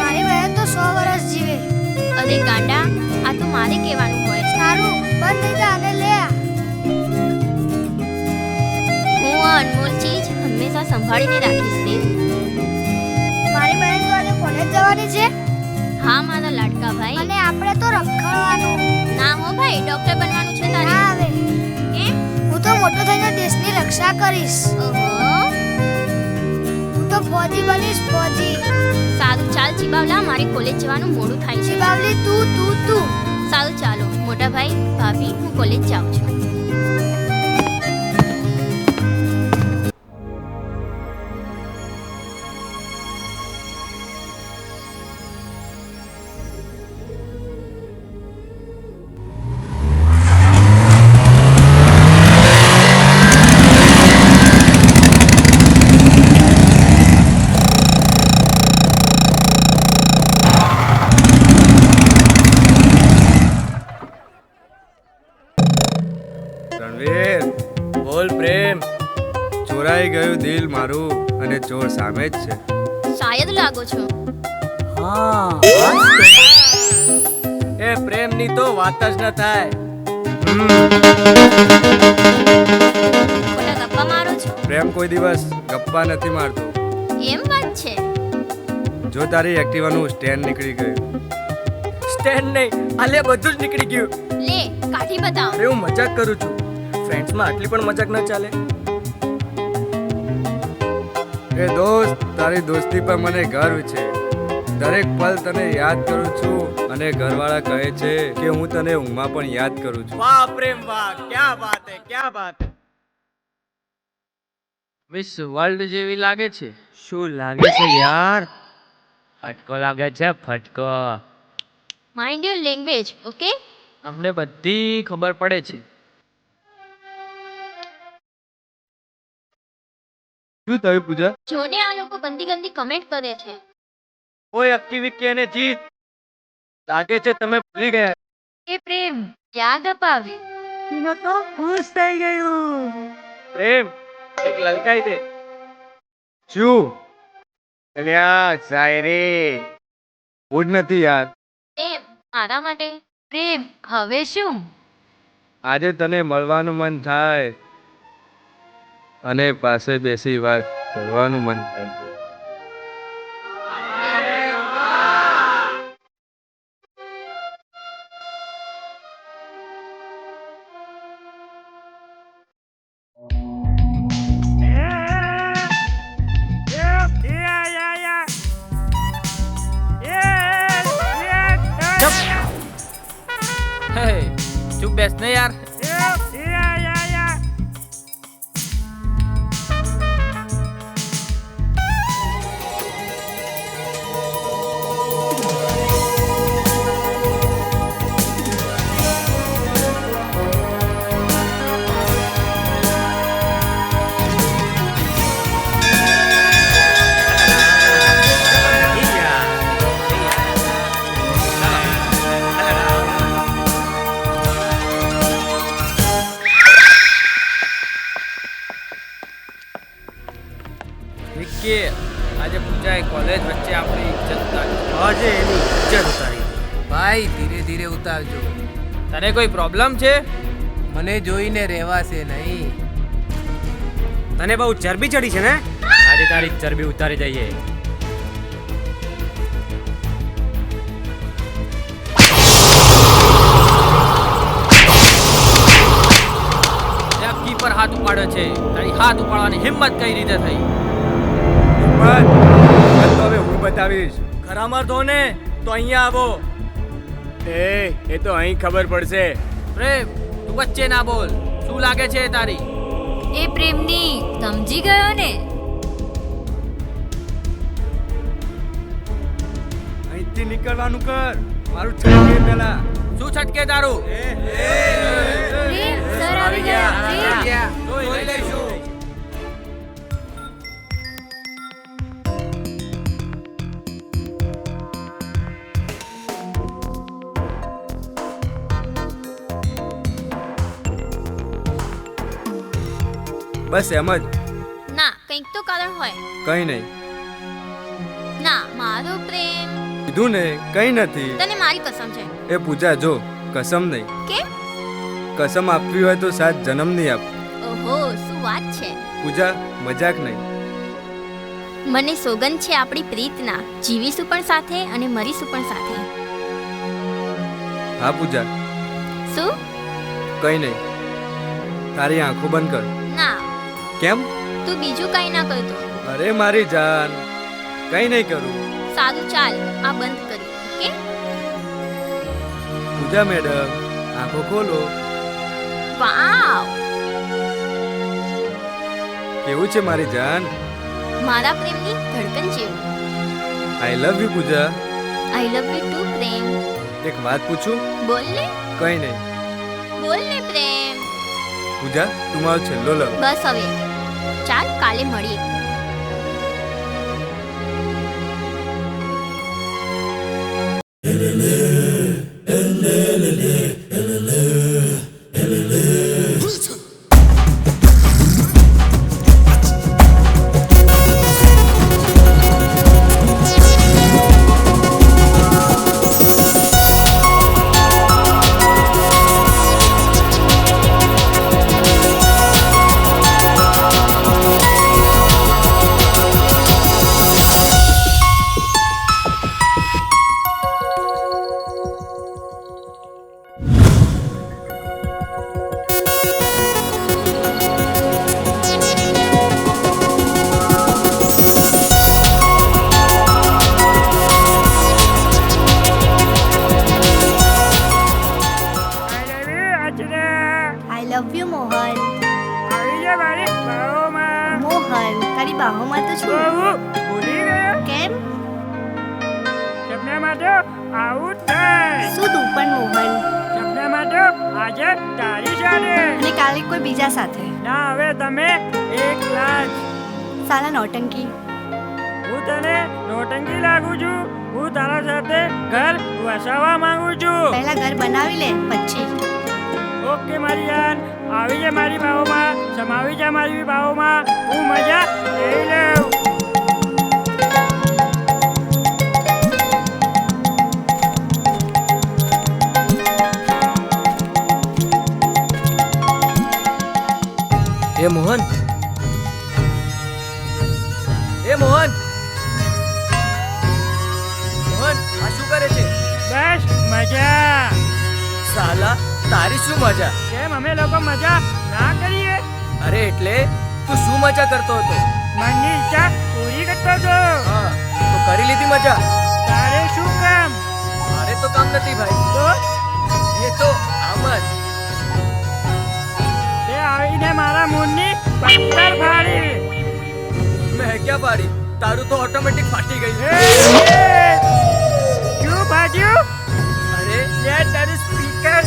મારી બહેન તો 100 વર્ષ જીવે. અરે ગાંડા, આ તો મારે કહેવાનું હોય. સારું, બંધ થઈ જા અને લે આ. હું આ અનમોલ ચીજ હંમેશા સંભાળીને રાખીશ દેવ. મારી બહેન તો આજે કોલેજ જવાની છે. હા મારા લાડકા ભાઈ. અને આપણે તો રખડવાનું. ના હો ભાઈ, ડોક્ટર બનવાનું છે તારે. ના આવે. કેમ? હું તો મોટો થઈને દેશની રક્ષા કરીશ. ઓહો, હું તો ફૌજી બનીશ, ફૌજી. સારું ચાલ ચીબાવલા, મારે કોલેજ જવાનું મોડું થાય છે. શિવાવલી, તું સારું ચાલો મોટા ભાઈ ભાભી, હું કોલેજ જાઉં છું. રણવીર, બોલ પ્રેમ. ચોરાઈ ગયું દિલ મારું અને ચોર સામે જ છે. શાયદ લાગો છો. એ પ્રેમની તો વાત જ ન થાય. ખોટા ગપ્પા મારો છો. પ્રેમ કોઈ દિવસ ગપ્પા નથી મારતો. એમ વાત છે? જો તારી એક્ટિવાનું સ્ટેન્ડ નીકળી ગયું. સ્ટેન્ડ નહીં, આલે બધું જ નીકળી ગયું. લે કાઢી બતાવ. અરે હું મજાક કરું છું, ફ્રેન્ડ્સમાં આટલી પણ મજાક ન ચાલે. એ દોસ્ત, તારી દોસ્તી પર મને ગર્વ છે. દરેક પલ તને યાદ કરું છું અને ઘરવાળા કહે છે કે હું તને ઊંઘમાં પણ યાદ કરું છું. વાહ પ્રેમ વાહ, ક્યા બાત હે, ક્યા બાત હે. મિસ વર્લ્ડ જેવી લાગે છે. શું લાગે છે યાર? ફટકો લાગે છે, ફટકો. Mind your language, okay? અમને બધી ખબર પડે છે. શું થયું પૂજા? જોને આ લોકો ગંદી ગંદી કમેન્ટ કરે છે. ઓય એક્ટિવિટી અને જીત, લાગે છે તમે ભૂલી ગયા. એ પ્રેમ યાદ અપાવે. તો ખુશ થઈ ગયું. પ્રેમ, એક લલકાઈ દે. શું? અલ્યા શાયરી. મૂડ નથી યાર. પ્રેમ મારા માટે. પ્રેમ હવે શું? આજે તને મળવાનું મન થાય અને પાસે બેસી વાત કરવાનું મન થાય. હે ચૂપ બેસ ને યાર. વિક્કી, આજે પૂજાએ કોલેજ વચ્ચે આપણી ઇજ્જત ઉતારી. આજે એની ઇજ્જત ઉતારી. ભાઈ ધીરે ધીરે ઉતારજો. તને કોઈ પ્રોબ્લેમ છે? મને જોઈને રહેવાશે નહીં. તને બહુ ચરબી ચડી છે ને? આજે તારી ચરબી ઉતારી દઈએ. કી પર હાથ ઉપાડ્યો છે. તારી હાથ ઉપાડવાની હિંમત કઈ રીતે થઈ? હિંમત તો હવે હું બતાવીશ. ખરામર ધો ને તો અહીંયા આવો. એ તો અહીં ખબર પડશે. પ્રેમ, તું વચ્ચે ના બોલ. શું લાગે છે તારી? એ પ્રેમની સમજી ગયો ને? અહીંથી નીકળવાનું કર. મારું છટકે પેલા. શું છટકે તારું? પ્રેમ સર આવી ગયા. પ્રેમ. જોઈ લઈશું. બસ એમ જ. ના, કંઈક તો કારણ હોય. કઈ નહીં. ના, મારો પ્રેમ. કીધું ને કઈ નથી. તને મારી કસમ છે. એ પૂજા જો, કસમ નહીં. કે? કસમ આપવી હોય તો 7 જન્મની આપ. ઓહો, શું વાત છે. પૂજા, મજાક નહીં. મને સોગંદ છે આપણી પ્રીતના. જીવીશું પણ સાથે અને મરીશું પણ સાથે. હા પૂજા. શું? કઈ નહીં. તારી આંખો બંધ કર. ના. કેમ? તું બીજું કઈ ના કરતો. અરે મારી જાન, કઈ નહીં કરું. સારું ચાલ, આ બંધ કરી. ઓકે? પૂજા મેડમ, આંખો ખોલો. વાવ, કેવું છે મારી જાન? મારા પ્રેમની ધડકન જેવું. I love you Pooja. I love you too Prem. એક વાત પૂછું? બોલ ને. કઈ નહીં. બોલ ને પ્રેમ. પૂજા, તું મારો છેલ્લો લવ. બસ હવે ચાલ, કાલે મળીએ. સપનામાં તો આવું થાય. શું તું પણ મોહન? સપનામાં તો આજે તારી સાથે અને કાલે કોઈ બીજા સાથે. ના, હવે તમે એકલા જ. સાલા નોટંકી. હું તને નોટંકી લાગુ છું? હું તારા સાથે ઘર વસાવવા માંગુ છું. પહેલા ઘર બનાવી લે પછી. ઓકે મારી યાર, આવી જા મારી બાહોમાં, સમાવી જા મારી બાહોમાં, હું મજા લઈ લઉં. એ મોહન, એ મોહન, મોહન આ શું કરે છે? બસ મજા. સાલા તારી શું મજા? કેમ અમે લોકો મજા ના કરીએ? અરે એટલે તું શું મજા કરતો હતો? મનની ઈચ્છા પૂરી કરતો હતો. હા તો કરી લીધી મજા? તારે શું કામ? મારે તો કામ નથી ભાઈ. તો એ તો આમ જ. તે આવીને મારા મૂળની પથ્થર ફાડી. મેં ક્યાં પાડી? તારું તો ઓટોમેટિક ફાટી ગઈ. ક્યું ફાટ્યું? અરે યાર તારું સ્પીકર.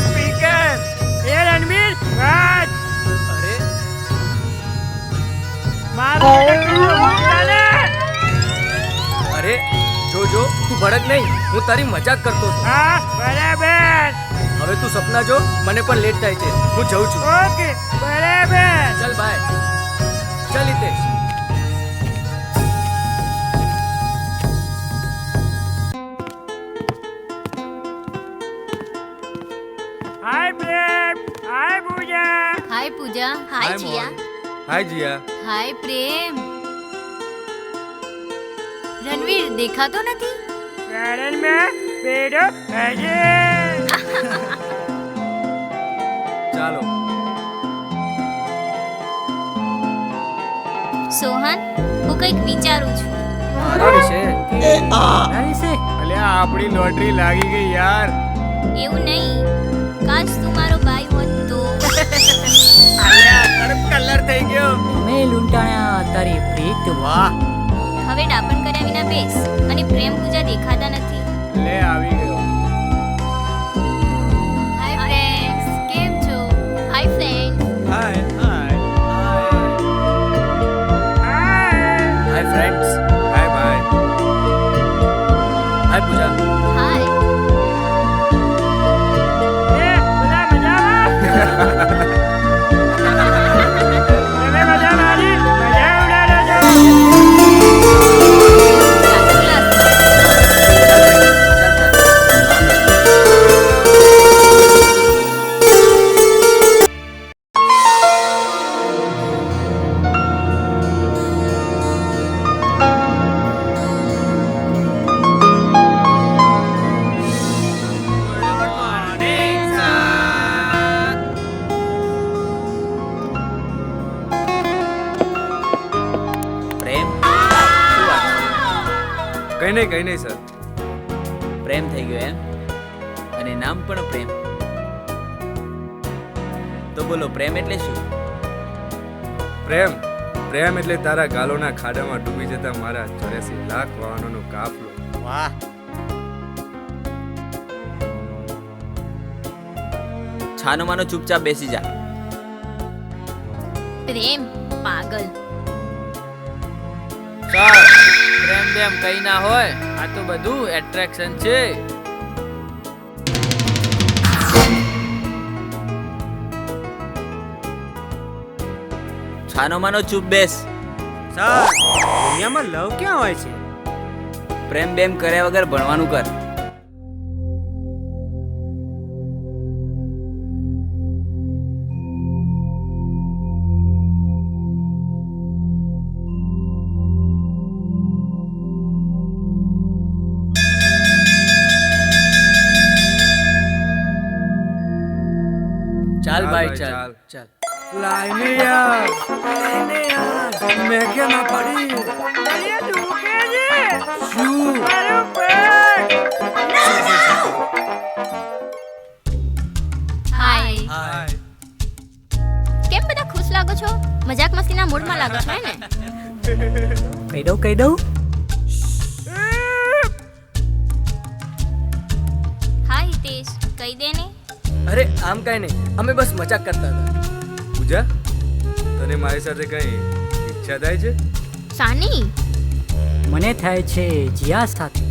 એ રણવીર વાત. અરે મારું અરે જો તું ભડક નહીં, હું તારી મજાક કરતો હતો. હા બરાબર. હવે તું સપના જો, મને પણ લેટ થાય છે, હું જઉં છું. ઓકે બરાબર. ચલ બાય. ચલ હિતેશ. હાય પ્રેમ. હાય પૂજા. હાય પૂજા. હાય હાય જીયા. મોહન. હાય જીયા. હાય પ્રેમ. રણવીર દેખાતો નથી. ગાર્ડન में पेड़ो है. ચાલો. સોહન, હું કંઈક વિચારું છું. મારા વિશે અલ્યા આપણી લોટરી લાગી ગઈ યાર. એવું નહીં, કાશ તું મારો ભાઈ હોત તો. કલર થઈ ગયો. મેં લૂંટાણા તારી પ્રીત. વાહ. હવે ડાપણ કર્યા વિના બેસ. અને પ્રેમ પૂજા દેખાતા નથી. લે આવી ગયો. હાય ફ્રેન્ડ્સ, કેમ છો? Hi friends. Hi. Hi friends. Hi bye. Hi Pooja. Hi. એ બધા મજામાં? તમે મજા મારી મજા ઉડાડો છો. પ્રેમ શું વાત છે? કઈ નહીં સર. પ્રેમ થઈ ગયો એમ? અને નામ પણ પ્રેમ. તો બોલો પ્રેમ એટલે શું? પ્રેમ એટલે તારા ગાલોના ખાડામાં ડૂબી જતા મારા 84 લાખ વાહનોનો કાફલો. વાહ. છાનો માનો ચૂપચાપ બેસી જા. પ્રેમ પાગલ. ચાલ, પ્રેમ બેમ કઈ ના હોય, આ તો બધું એટ્રેક્શન છે. છાનો માનો ચૂપ બેસ. સર દુનિયામાં લવ ક્યાં હોય છે? પ્રેમ બેમ કર્યા વગર ભણવાનું કર. ચાલ ભાઈ ભાઈ, ચાલ. ચાલ. લાઈને યાર. મેં ક્યાં ના પાડી? અરે તું કે છે? શું? મારું પેટ. હાય. હાય. કેમ બધા ખુશ લાગો છો? મજાક મસ્તીના મૂડમાં લાગો છો હે ને? કહી દઉં કહી દે ને. અરે આમ કાંઈ નહીં, અમે બસ મજાક કરતા હતા. પૂજા, તને મારી સાથે કઈ ઈચ્છા થાય છે? સાની? મને થાય છે જીયા સાથે.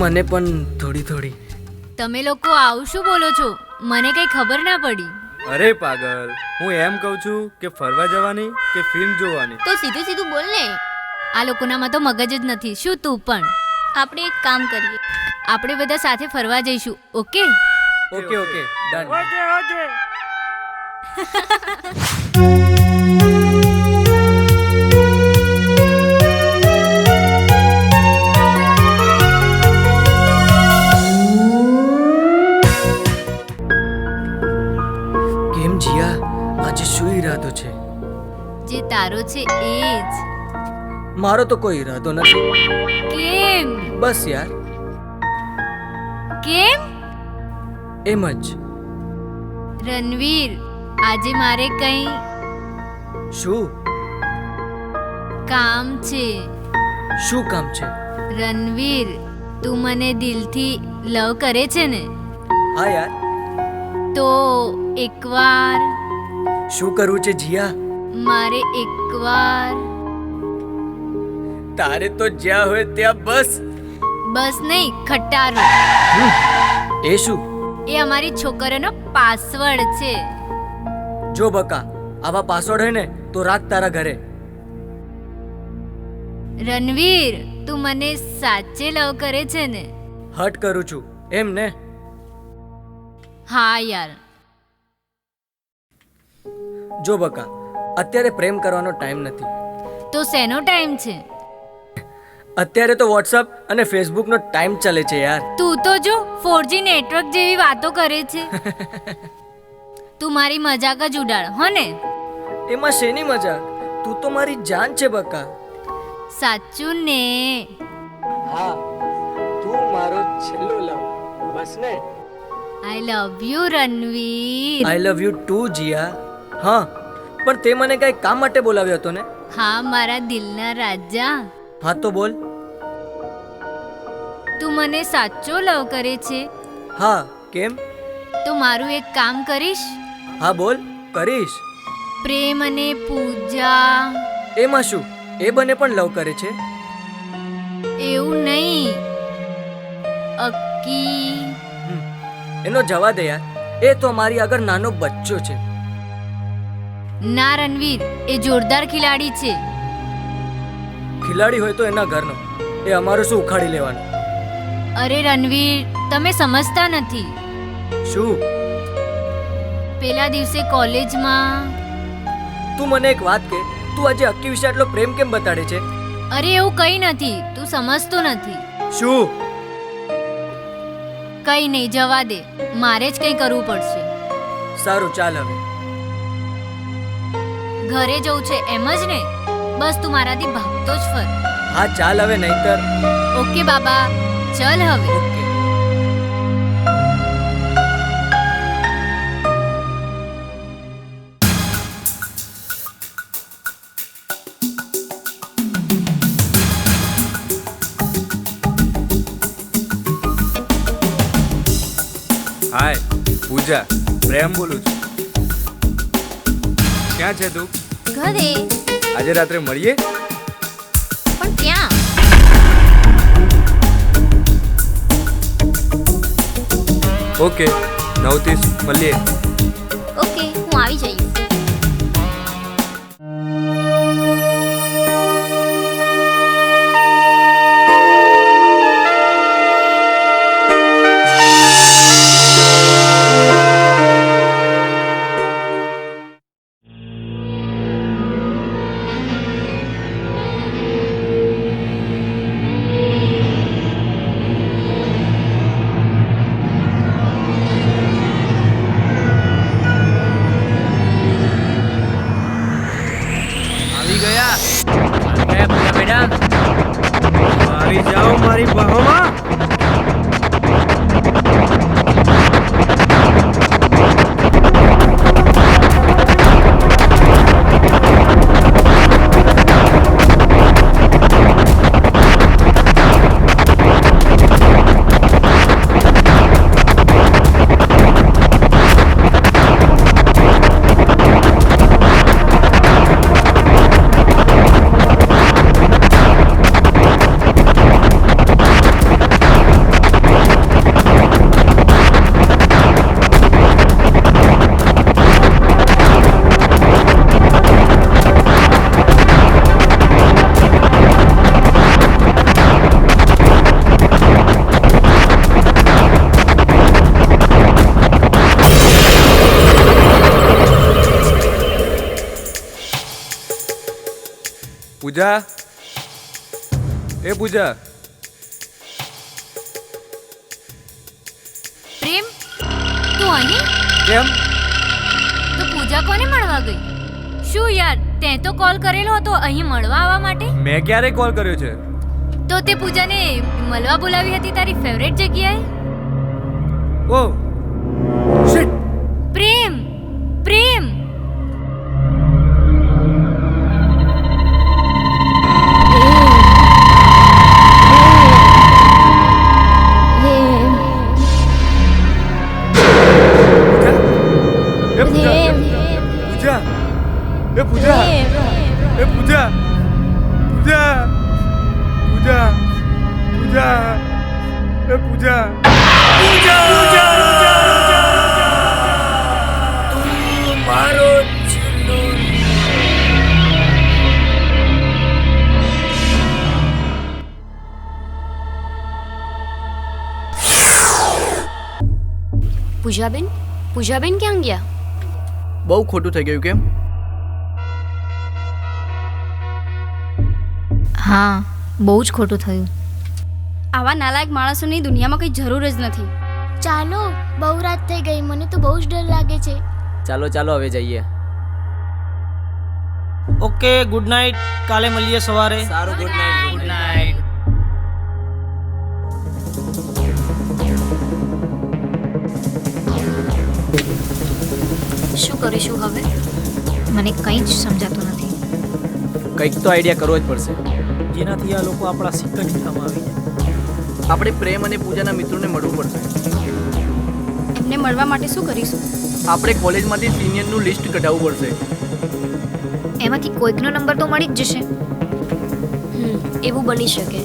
મને પણ થોડી થોડી. તમે લોકો આવું શું બોલો છો? મને કંઈ ખબર ના પડી. અરે પાગલ, હું એમ કહું છું કે ફરવા જવાની કે ફિલ્મ જોવાની. તો સીધું સીધું બોલ ને. આ લોકોનામાં તો મગજ જ નથી. શું તું પણ? આપણે એક કામ કરીએ. આપણે બધા સાથે ફરવા જઈશું. Okay? Okay okay done. Okay okay. કેમ જીયા, આજે શું ઈરાદો છે? જે તારો છે એ જ. મારો તો કોઈ ઈરાદો નથી. કેમ? બસ યાર કેમ? એમ જ. રણવીર, આજે મારે કંઈ શું કામ છે. શું કામ છે? રણવીર, તું મને દિલથી લવ કરે છે ને? હા યાર. તો એકવાર શું કરવું છે જીયા? મારે એકવાર તારે તો જ્યાં હોય ત્યાં બસ. બસ નહીં, ખટારો. એ શું? એ અમારી છોકરીનો પાસવર્ડ છે. જો બકા, આવા પાસવર્ડ હોય ને તો રાખ તારા ઘરે. રણવીર, તું મને સાચે લવ કરે છે ને? હટ કરું છું એમ ને? હા યાર. જો બકા, અત્યારે પ્રેમ કરવાનો ટાઈમ નથી. તો શેનો ટાઈમ છે? અત્યારે તો વોટ્સઅપ અને ફેસબુકનો ટાઈમ ચાલે છે યાર. તું તો જો 4G નેટવર્ક જેવી વાતો કરે છે. તું મારી મજાક જ ઉડાડ, હો ને? એમાં શેની મજાક? તું તો મારી જાન છે બકા. સાચું ને? હા, તું મારો છેલ્લો લવ. બસ ને? I love you Ranveer. I love you too Jiya. હા, પણ તે મને કઈ કામ માટે બોલાવ્યો હતો ને? હા, મારા દિલના રાજા. હા તો બોલ. તું મને સાચો લવ કરે છે? હા. કેમ? તો મારું એક કામ કરીશ? હા બોલ, કરીશ. પ્રેમ અને પૂજા. એમાં શું? એ બંને પણ લવ કરે છે. એવું નહીં, અક્કી. એનો જવા દે યાર, એ તો મારી આગળ નાનો બચ્ચો છે. ના રણવીર, એ જોરદાર ખિલાડી છે. ખિલાડી હોય તો એના ઘરનો, એ અમારો શું ઉખાડી લેવાનો? અરે રણવીર, તમે સમજતા નથી. શું? પેલા દિવસે કોલેજમાં. તું મને એક વાત કે, તું આજે અક્કી વિશે આટલો પ્રેમ કેમ બતાડે છે? અરે એવું કંઈ નથી, તું સમજતો નથી. શું? કંઈ નહીં, જવા દે. મારે જ કંઈ કરવું પડશે. સારું, ચાલ હવે. ઘરે જવું છે એમ જ ને? બસ તું મારાથી ભાગતો જ ફર. હા ચાલ હવે, નહીતર. ઓકે બાબા, ચલ હવે. ઓકે. હાય પૂજા, પ્રેમ બોલું છું. ક્યાં છે તું? ઘરે. આજે રાત્રે મળીએ? પણ ક્યાં? ઓકે, 9:30 મળીએ. ઓકે, હું આવી જઈશ. પૂજા, એ પૂજા. પ્રેમ તું અહીં? કેમ? તો પૂજા કોને મળવા ગઈ? શું યાર, તે તો કોલ કરેલો હતો અહીં મળવા આવવા માટે. મેં ક્યારે કોલ કર્યો છે? તો તે પૂજાને મળવા બોલાવી હતી તારી ફેવરેટ જગ્યાએ. ઓ શિટ. પ્રેમ પ્રેમ એ પૂજા, એ પૂજા, એ પૂજા, પૂજા, પૂજા, પૂજા, એ પૂજા, મારો ચિલ્લો. પૂજાબેન, પૂજાબેન ક્યાં ગયા? બહુ ખોટું થઈ ગયું. કેમ? હા, બહુ જ ખોટું થયું. આવા નાલાયક માણસોની દુનિયામાં કંઈ જરૂર જ નથી. ચાલો, બહુ રાત થઈ ગઈ, મને તો બહુ જ ડર લાગે છે. ચાલો ચાલો હવે જઈએ. Okay, good night. કાલે મળીએ સવારે. સારું, ગુડ નાઇટ. Good night. શું કરીશું હવે? મને કંઈ જ સમજાતું નથી. કંઈક તો આઈડિયા કરવો જ પડશે. જેનાથી આ લોકો આપણા સિક્કઠામાં આવી જાય. આપણે પ્રેમ અને પૂજાના મિત્રોને મળવું પડશે. એમને મળવા માટે શું કરીશું? આપણે કોલેજમાંથી સિનિયરનું લિસ્ટ કઢાવવું પડશે. એમાંથી કોઈકનો નંબર તો મળી જ જશે. એવું બની શકે.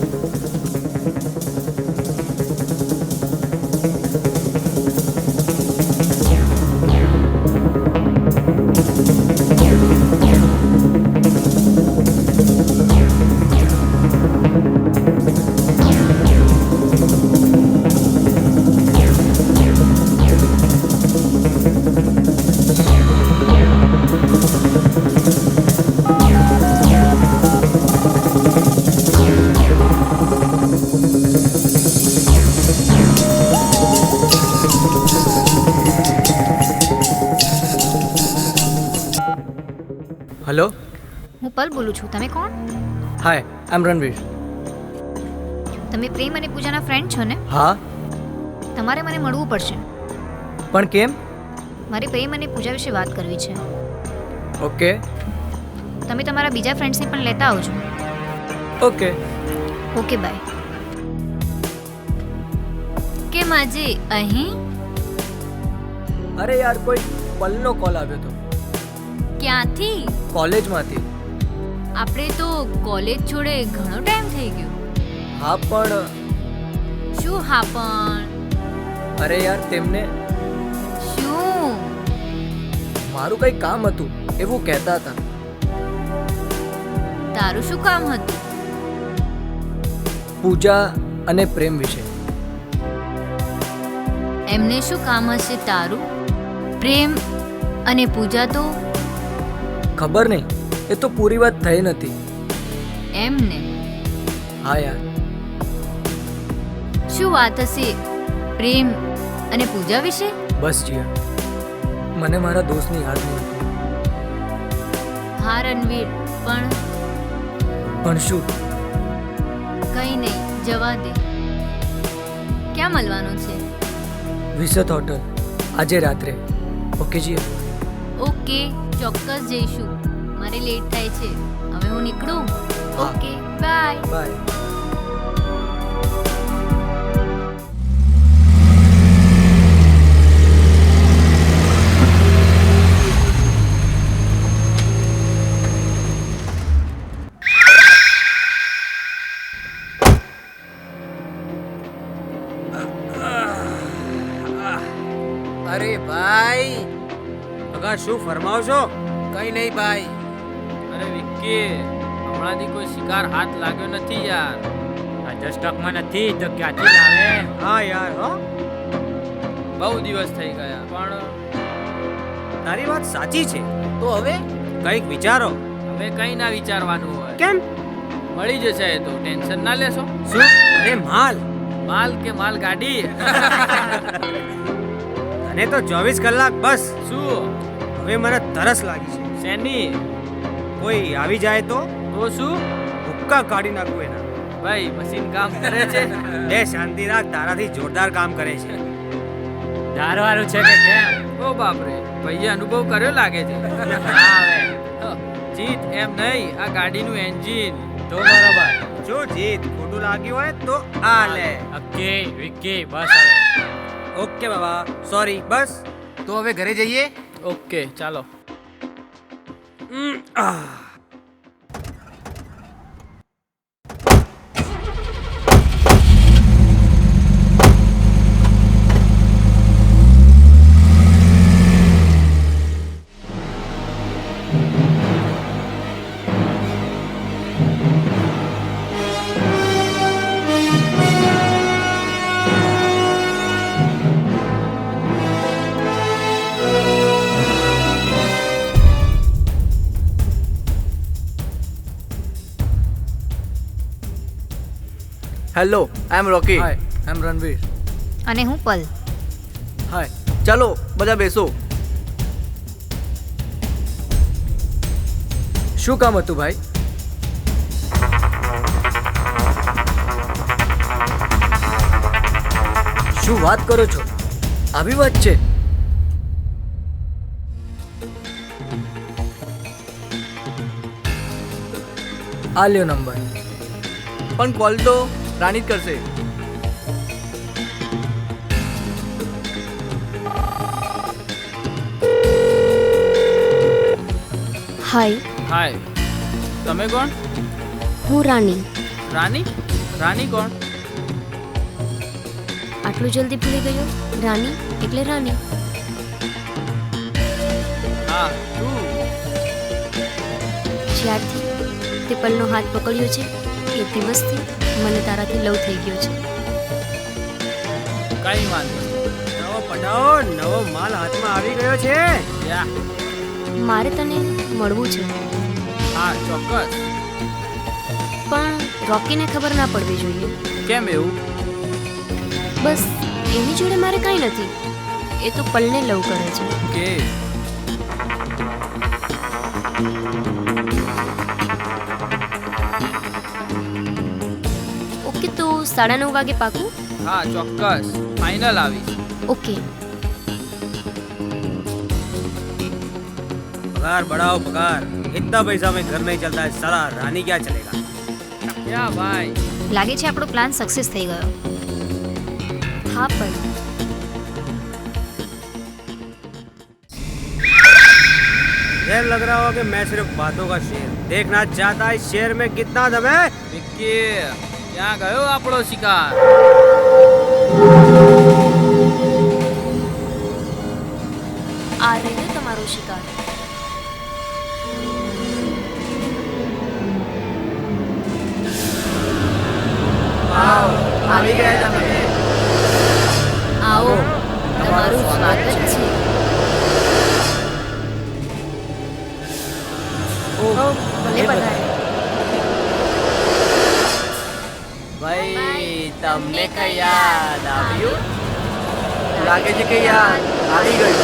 હેલો. હું પલ બોલું છું. તમે કોણ? હાય, આઈ એમ રણવીર. તમે પ્રેમ અને પૂજાના ફ્રેન્ડ છો ને? હા, તમારે મને મળવું પડશે. પણ કેમ? મારે પ્રેમ અને પૂજા વિશે વાત કરવી છે. ઓકે. તમે તમારા બીજા ફ્રેન્ડ્સને પણ લેતા આવજો. ઓકે. Okay, bye. કેમ આજે અહીં? અરે યાર, કોઈ પલનો કોલ આવ્યો હતો ક્યાંથી? કોલેજમાંથી. આપણે તો કોલેજ છોડે ઘણો ટાઈમ થઈ ગયો. હા, પણ શું હા પણ? અરે યાર, તેમને શું? મારું કંઈ કામ હતું એવું કહેતા હતા. તારું શું કામ હતું? પૂજા અને પ્રેમ વિશે. એમને શું કામ હશે તારું? પ્રેમ અને પૂજા તો ખબર નહીં, એ તો પૂરી વાત થઈ નથી. એમને? હા યાર. શું વાત હશે પ્રેમ અને પૂજા વિશે? બસ જીયા, મને મારા દોસ્તની યાદ નહીં. હા રણવીર, પણ શું? કંઈ નહીં, જવા દે. ક્યાં મળવાનું છે? વિસત હોટલ, આજે રાત્રે. ઓકે જીયા? ઓકે, ચોક્કસ જઈશું. મારે લેટ થાય છે, હવે હું નીકળું. Okay, bye. બાય. અરે ભાઈ, અગા શું ફરમાવશો? કઈ નહીં ભાઈ. અરે વિક્કી, હમણાંથી કોઈ શિકાર હાથ લાગ્યો નથી યાર. આ સ્ટોકમાં નથી તો ક્યાંથી લાવે? હા યાર. હો, બહુ દિવસ થઈ ગયા. પણ તારી વાત સાચી છે. તો હવે કંઈક વિચારો. હવે કંઈ ના વિચારવાનું હોય. કેમ? મળી જશે એ તો, ટેન્શન ના લેશો. શું? અરે માલ માલ ગાડી. અને તો 24 કલાક બસ. શું? હવે મને તરસ લાગી છે. શેની? કોઈ આવી જાય તો શું? હુક્કા કાઢી નાખું એના. ભાઈ મશીન કામ કરે છે. લે શાંતિ રાખ, તારાથી જોરદાર કામ કરે છે. ધારવાળું છે કે કેમ? ઓ બાપરે, ભાઈએ અનુભવ કર્યો લાગે છે. હવે જીત એમ નહીં, આ ગાડીનું એન્જિન તો બરાબર. જો જીત ખોટું લાગ્યું હોય તો આ લે. ઓકે વિકી, બસ હવે. ઓકે બાબા, સોરી. બસ તો હવે ઘરે જઈએ. ઓકે ચાલો. હેલો, આઈ એમ રોકી. હાય, આઈ એમ રણવીર. અને હું પલ. હાય. ચાલો બધા બેસો. શું કામ હતું ભાઈ? શું વાત કરો છો? આવી વાત છે? આ લ્યો નંબર. પણ કોલ તો રાણી જ કરશે. હાય, હાય, તમે કોણ? હું રાની. રાની કોણ? આટલું જલ્દી ભૂલી ગયો? રાની એટલે રાની. હા તું. જ્યારથી તે પલનો હાથ પકડ્યો છે એ દિવસથી મને તારાથી લવ થઈ ગયો છે. કઈ વાંધો નવો પટાવો, નવો માલ હાથમાં આવી ગયો છે. યા. મારે તને મળવું છે, હા ચોક્કસ. પણ રોકીને ખબર ના પડવી જોઈએ. કેમ એવું? બસ એની જોડે મારે કાંઈ નથી. એ તો પલને લવ કરે છે. કે ઓકે, તો 9:30 વાગે પાકું? હા ચોક્કસ, ફાઇનલ આવી. ઓકે. पगार बढ़ाओ पगार. इतना पैसा में घर नहीं चलता है साला. रानी क्या चलेगा? યા ભાઈ. લાગે છે આપણો પ્લાન સક્સેસ થઈ ગયો. હા પલ. ये लग रहा हो कि मैं सिर्फ बातों का शेर देखना चाहता है. शेर में कितना दम है? વિકી, ક્યાં ગયો આપણો શિકાર? આ રહ્યો તમારો શિકાર. આવી ગયા તમે. આવો, તમારું સ્વાગત છે. ભલે પધારે. ભાઈ તમને કઈ યાદ આવ્યું? લાગે છે કે યાર આવી ગયું.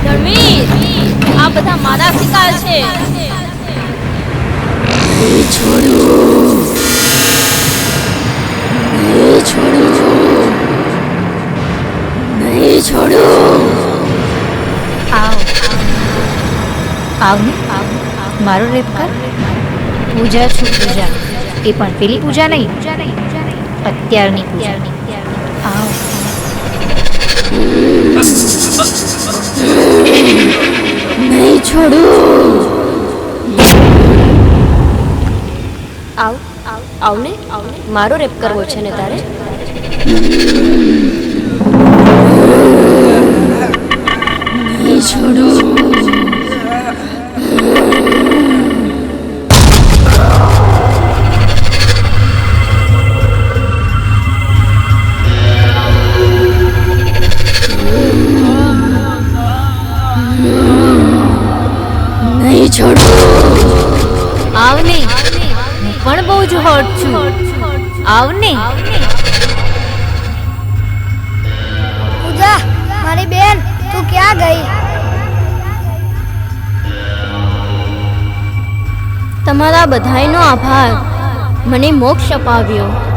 રણવીર, આ બધા મારા શિકાર છે. આવ ને, મારો રેપ કર. પૂજા છું પૂજા, એ પણ પેલી પૂજા નહીં, અત્યારની પૂજા. આવ. નહીં છોડું. આવ. આવને મારો રેપ કરવો છે ને તારે? છોડો. નહીં છોડો. આવને, હું પણ બહુ જ હોટ છું. આવને. પૂજા, મારી બેન, તું ક્યાં ગઈ? તમારા બધાયનો આભાર, મને મોક્ષ અપાવ્યો.